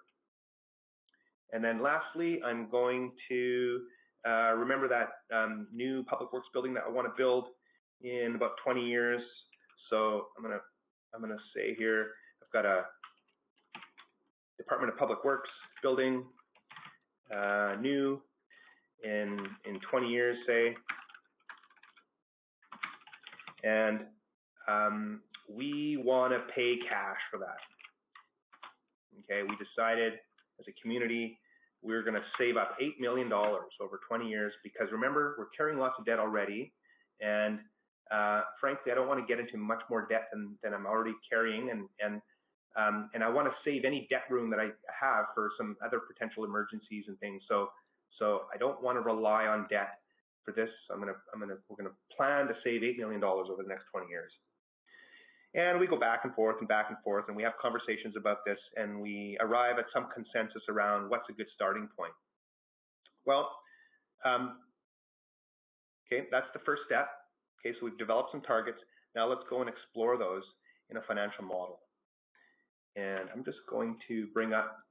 And then lastly, I'm going to remember that new public works building that I want to build in about 20 years. So I'm gonna say here, I've got a Department of Public Works building, new in 20 years, say, and we want to pay cash for that. Okay, we decided as a community we're going to save up $8 million over 20 years because remember, we're carrying lots of debt already, and frankly, I don't want to get into much more debt than I'm already carrying, and I want to save any debt room that I have for some other potential emergencies and things. So I don't want to rely on debt for this. We're gonna plan to save $8 million over the next 20 years. And we go back and forth, and we have conversations about this, and we arrive at some consensus around what's a good starting point. Well, okay, that's the first step. Okay, so we've developed some targets. Now let's go and explore those in a financial model. And I'm just going to bring up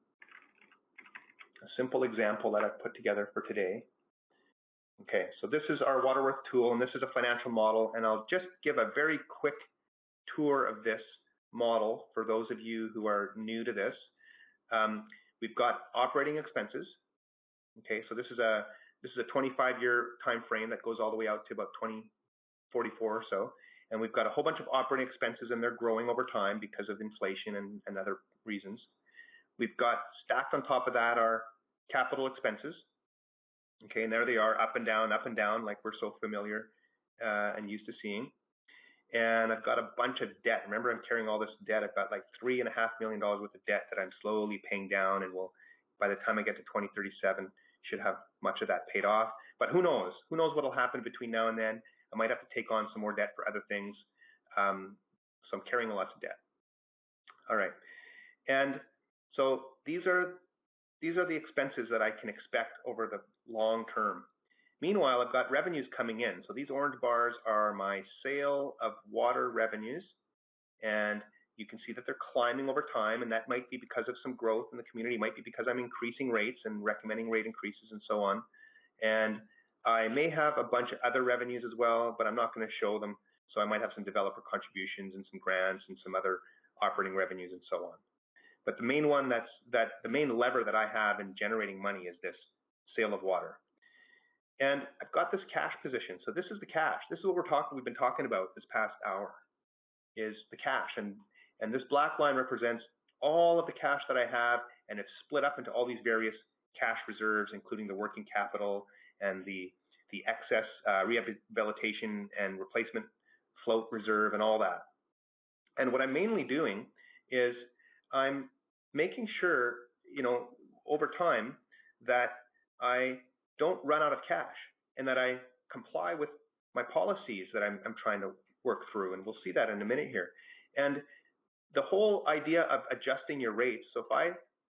a simple example that I've put together for today. Okay, so this is our Waterworth tool, and this is a financial model, and I'll just give a very quick tour of this model for those of you who are new to this. We've got operating expenses. Okay, so this is a 25-year time frame that goes all the way out to about 2044 or so. And we've got a whole bunch of operating expenses, and they're growing over time because of inflation and other reasons. We've got stacked on top of that our capital expenses. Okay, and there they are, up and down, like we're so familiar and used to seeing. And I've got a bunch of debt. Remember, I'm carrying all this debt. I've got like $3.5 million worth of debt that I'm slowly paying down, and will, by the time I get to 2037, should have much of that paid off. But who knows? Who knows what will happen between now and then? I might have to take on some more debt for other things. So I'm carrying lots of debt. All right. And so these are the expenses that I can expect over the long term. Meanwhile, I've got revenues coming in. So these orange bars are my sale of water revenues. And you can see that they're climbing over time, and that might be because of some growth in the community, might be because I'm increasing rates and recommending rate increases and so on. And I may have a bunch of other revenues as well, but I'm not going to show them. So I might have some developer contributions and some grants and some other operating revenues and so on. But the main one the main lever that I have in generating money is this sale of water. And I've got this cash position. So this is the cash. This is what we've been talking about this past hour, is the cash. And this black line represents all of the cash that I have, and it's split up into all these various cash reserves, including the working capital and the excess rehabilitation and replacement float reserve and all that. And what I'm mainly doing is I'm making sure, over time that I don't run out of cash and that I comply with my policies that I'm trying to work through. And we'll see that in a minute here. And the whole idea of adjusting your rates. So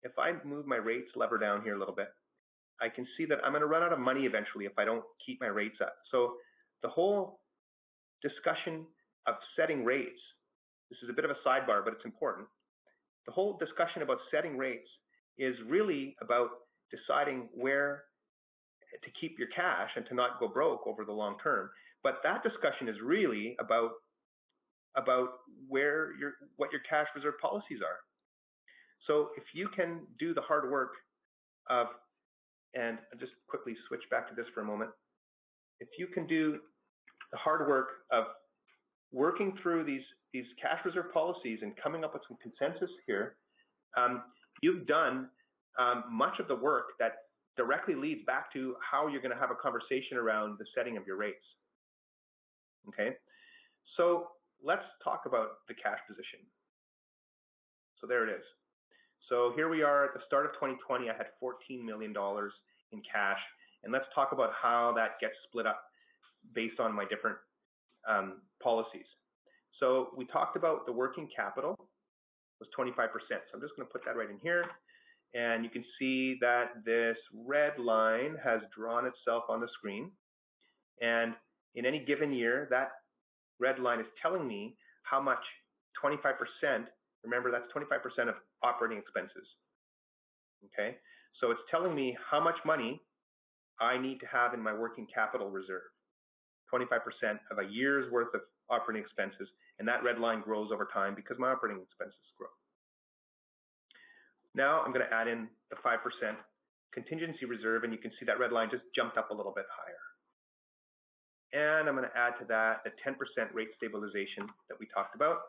if I move my rates lever down here a little bit, I can see that I'm going to run out of money eventually if I don't keep my rates up. So the whole discussion of setting rates, this is a bit of a sidebar, but it's important. The whole discussion about setting rates is really about deciding where to keep your cash and to not go broke over the long term. But that discussion is really about what your cash reserve policies are. So if you can do the hard work of, and I'll just quickly switch back to this for a moment. If you can do the hard work of working through these cash reserve policies and coming up with some consensus here, you've done much of the work that directly leads back to how you're going to have a conversation around the setting of your rates. Okay, so let's talk about the cash position. So there it is. So here we are at the start of 2020. I had $14 million in cash, And let's talk about how that gets split up based on my different policies. So we talked about the working capital was 25%. So I'm just going to put that right in here. And you can see that this red line has drawn itself on the screen. And in any given year, that red line is telling me how much 25%, remember that's 25% of operating expenses. Okay, so it's telling me how much money I need to have in my working capital reserve. 25% of a year's worth of operating expenses, and that red line grows over time because my operating expenses grow. Now I'm going to add in the 5% contingency reserve, and you can see that red line just jumped up a little bit higher. And I'm going to add to that the 10% rate stabilization that we talked about.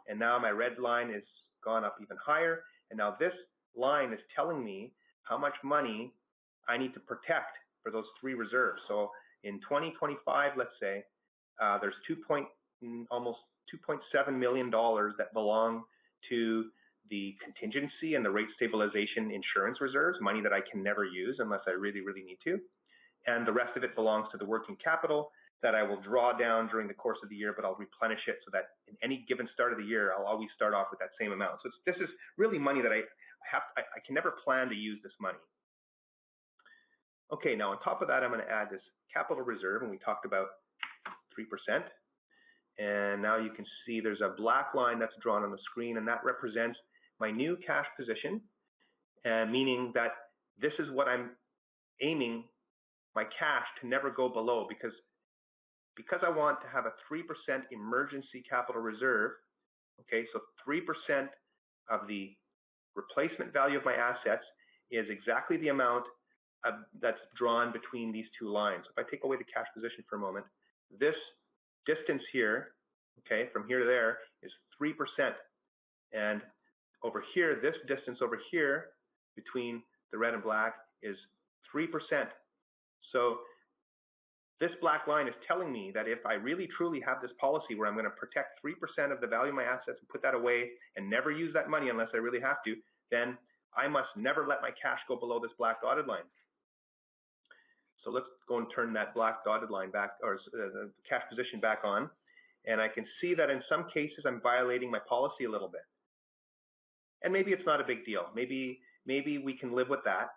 And now my red line is gone up even higher. And now this line is telling me how much money I need to protect for those three reserves. So in 2025, let's say, there's almost $2.7 million that belong to the contingency and the rate stabilization insurance reserves, money that I can never use unless I really, really need to. And the rest of it belongs to the working capital that I will draw down during the course of the year, but I'll replenish it so that in any given start of the year, I'll always start off with that same amount. So this is really money that I can never plan to use this money. Okay, now on top of that, I'm going to add this capital reserve, and we talked about 3%. And now you can see there's a black line that's drawn on the screen, and that represents my new cash position, meaning that this is what I'm aiming my cash to never go below, because I want to have a 3% emergency capital reserve. Okay, so 3% of the replacement value of my assets is exactly the amount that's drawn between these two lines. If I take away the cash position for a moment, this distance here, okay, from here to there is 3%. And over here, this distance over here between the red and black is 3%. So this black line is telling me that if I really truly have this policy where I'm going to protect 3% of the value of my assets and put that away and never use that money unless I really have to, then I must never let my cash go below this black dotted line. So let's go and turn that black dotted line back, or the cash position back on. And I can see that in some cases I'm violating my policy a little bit. And maybe it's not a big deal. Maybe we can live with that.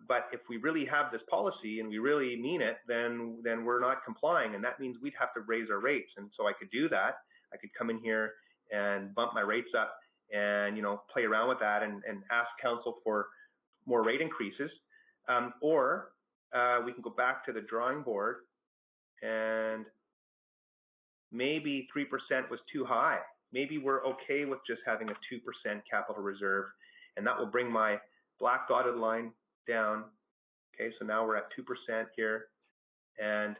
But if we really have this policy and we really mean it, then we're not complying, and that means we'd have to raise our rates. And so I could do that. I could come in here and bump my rates up and play around with that and ask council for more rate increases, or we can go back to the drawing board, and maybe 3% was too high. Maybe we're okay with just having a 2% capital reserve, and that will bring my black dotted line down. Okay, so now we're at 2% here, and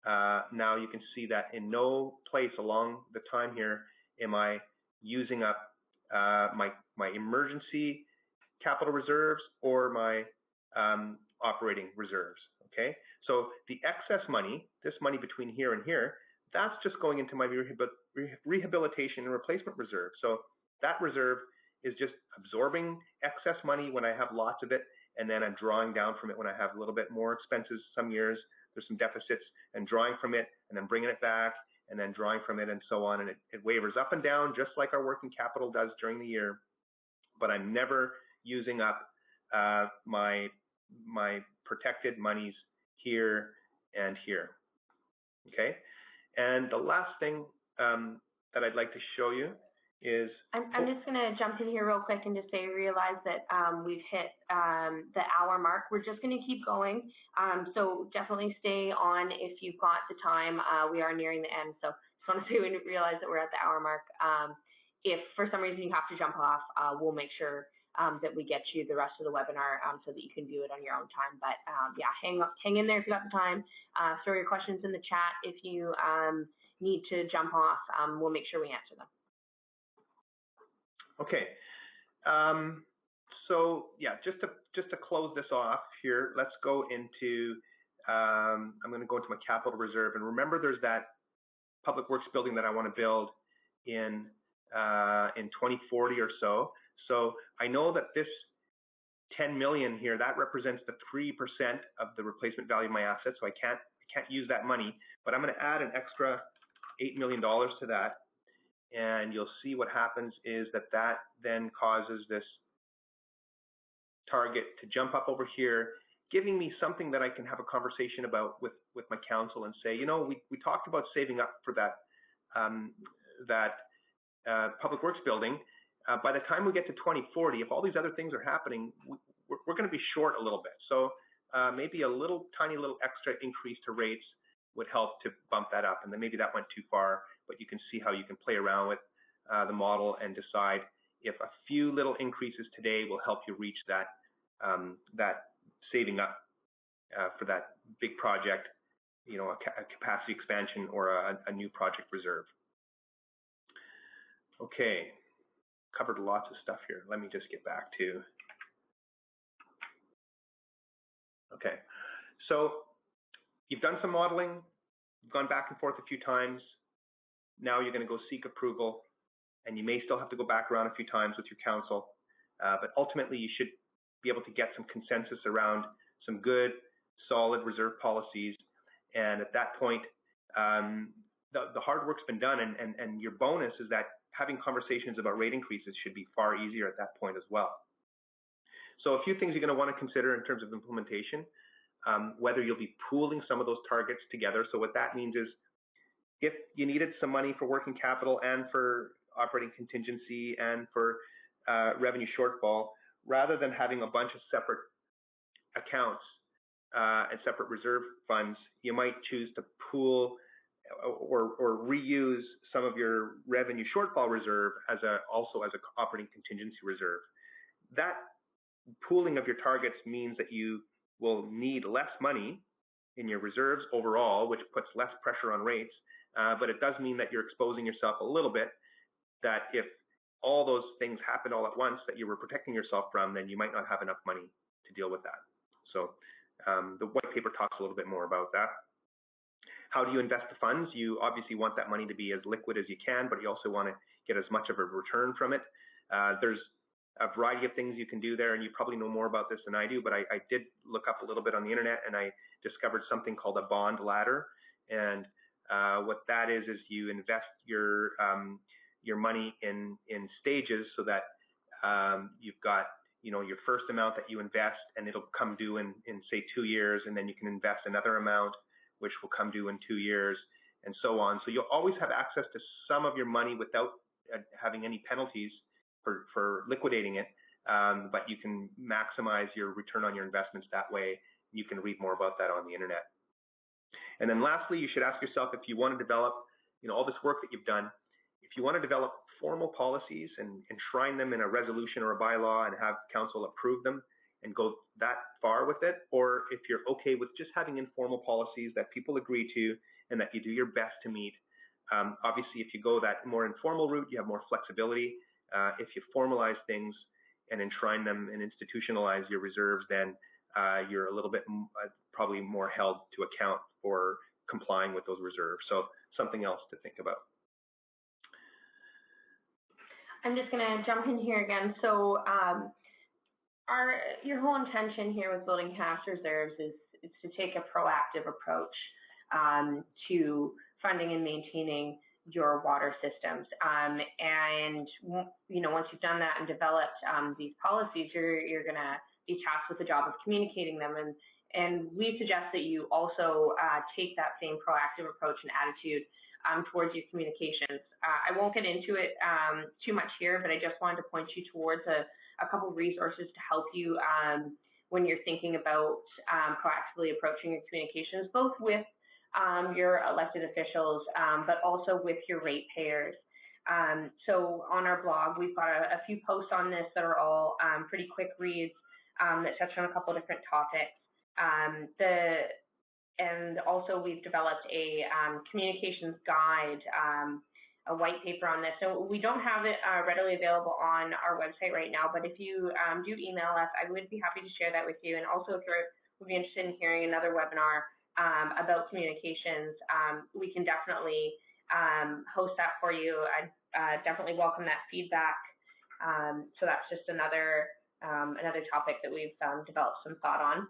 now you can see that in no place along the time here am I using up my emergency capital reserves or my operating reserves. Okay, so the excess money, this money between here and here, that's just going into my rehabilitation and replacement reserve. So that reserve is just absorbing excess money when I have lots of it, and then I'm drawing down from it when I have a little bit more expenses. Some years there's some deficits, and drawing from it and then bringing it back and then drawing from it and so on, and it wavers up and down just like our working capital does during the year. But I'm never using up my protected monies here and here. Okay, and the last thing that I'd like to show you is I'm just going to jump in here real quick and just say, realize that we've hit the hour mark. We're just going to keep going. So definitely stay on if you've got the time. We are nearing the end. So just want to say we realize that we're at the hour mark. If for some reason you have to jump off, we'll make sure that we get you the rest of the webinar so that you can view it on your own time. But yeah, hang in there if you got the time. Throw your questions in the chat if you need to jump off. We'll make sure we answer them. Okay, so yeah, just to close this off here, let's go into, I'm going to go into my capital reserve, and remember there's that public works building that I want to build in 2040 or so. So I know that this 10 million here, that represents the 3% of the replacement value of my asset, so I can't use that money, but I'm going to add an extra $8 million to that, and you'll see what happens is that then causes this target to jump up over here, giving me something that I can have a conversation about with my council and say, you know, we talked about saving up for that public works building. By the time we get to 2040, if all these other things are happening, we're going to be short a little bit. So maybe a tiny little extra increase to rates would help to bump that up. And then maybe that went too far, but you can see how you can play around with the model and decide if a few little increases today will help you reach that saving up for that big project, you know, a capacity expansion or a new project reserve. Okay, covered lots of stuff here. Let me just get back to, okay. So you've done some modeling, you've gone back and forth a few times. Now you're going to go seek approval, and you may still have to go back around a few times with your council, but ultimately you should be able to get some consensus around some good, solid reserve policies. And at that point, the hard work's been done, and your bonus is that having conversations about rate increases should be far easier at that point as well. So a few things you're going to want to consider in terms of implementation, whether you'll be pooling some of those targets together. So what that means is if you needed some money for working capital and for operating contingency and for revenue shortfall, rather than having a bunch of separate accounts and separate reserve funds, you might choose to pool or reuse some of your revenue shortfall reserve also as an operating contingency reserve. That pooling of your targets means that you will need less money in your reserves overall, which puts less pressure on rates, but it does mean that you're exposing yourself a little bit, that if all those things happen all at once that you were protecting yourself from, then you might not have enough money to deal with that. So the white paper talks a little bit more about that. How do you invest the funds? You obviously want that money to be as liquid as you can, but you also want to get as much of a return from it. There's a variety of things you can do there, and you probably know more about this than I do, but I did look up a little bit on the internet, and I discovered something called a bond ladder. And what that is you invest your money in stages, so that you've got, you know, your first amount that you invest, and it'll come due in say 2 years, and then you can invest another amount which will come due in 2 years, and so on. So you'll always have access to some of your money without having any penalties for liquidating it, but you can maximize your return on your investments that way. You can read more about that on the internet. And then lastly, you should ask yourself, if you want to develop, you know, all this work that you've done, if you want to develop formal policies and enshrine them in a resolution or a bylaw and have council approve them and go that far with it, or if you're okay with just having informal policies that people agree to and that you do your best to meet. Obviously, if you go that more informal route, you have more flexibility. If you formalize things and enshrine them and institutionalize your reserves, then you're a little bit probably more held to account for complying with those reserves. So something else to think about. I'm just going to jump in here again. So your whole intention here with building cash reserves is to take a proactive approach to funding and maintaining your water systems. And you know, once you've done that and developed these policies, you're going to be tasked with the job of communicating them. And we suggest that you also take that same proactive approach and attitude towards your communications. I won't get into it too much here, but I just wanted to point you towards a couple of resources to help you when you're thinking about proactively approaching your communications, both with your elected officials, but also with your ratepayers. So on our blog, we've got a few posts on this that are all pretty quick reads that touch on a couple of different topics. And also we've developed a communications guide, a white paper on this. So we don't have it readily available on our website right now, but if you do email us, I would be happy to share that with you. And also if you would be interested in hearing another webinar about communications, we can definitely host that for you. I definitely welcome that feedback. So that's just another another topic that we've developed some thought on.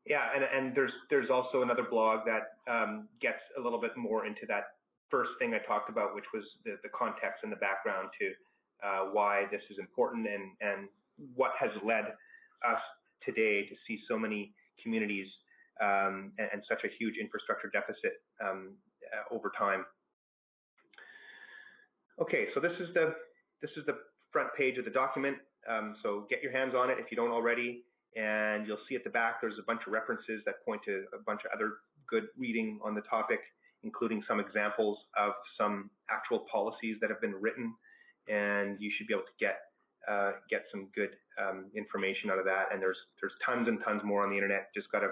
Yeah, and there's also another blog that gets a little bit more into that first thing I talked about, which was the context and the background to why this is important and what has led us today to see so many communities and such a huge infrastructure deficit over time. Okay, so this is the front page of the document. So get your hands on it if you don't already, and you'll see at the back there's a bunch of references that point to a bunch of other good reading on the topic, including some examples of some actual policies that have been written, and you should be able to get some good information out of that. And there's tons and tons more on the internet. Just got to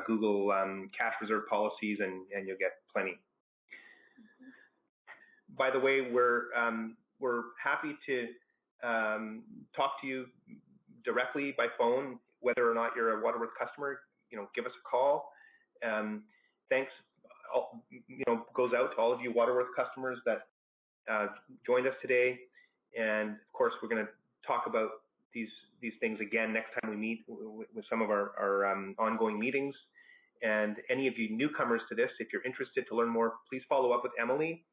Google cash reserve policies, and you'll get plenty. By the way, we're happy to talk to you directly by phone, whether or not you're a Waterworth customer. Give us a call. Thanks, goes out to all of you Waterworth customers that joined us today. And of course, we're going to talk about these things again next time we meet with some of our ongoing meetings. And any of you newcomers to this, if you're interested to learn more, please follow up with Emily.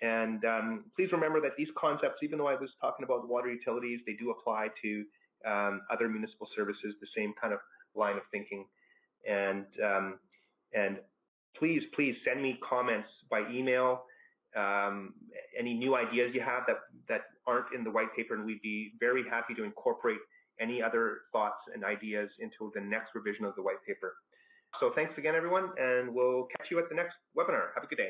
And please remember that these concepts, even though I was talking about water utilities, they do apply to other municipal services, the same kind of line of thinking. And please send me comments by email, any new ideas you have that aren't in the white paper, and we'd be very happy to incorporate any other thoughts and ideas into the next revision of the white paper. So thanks again, everyone, and we'll catch you at the next webinar. Have a good day.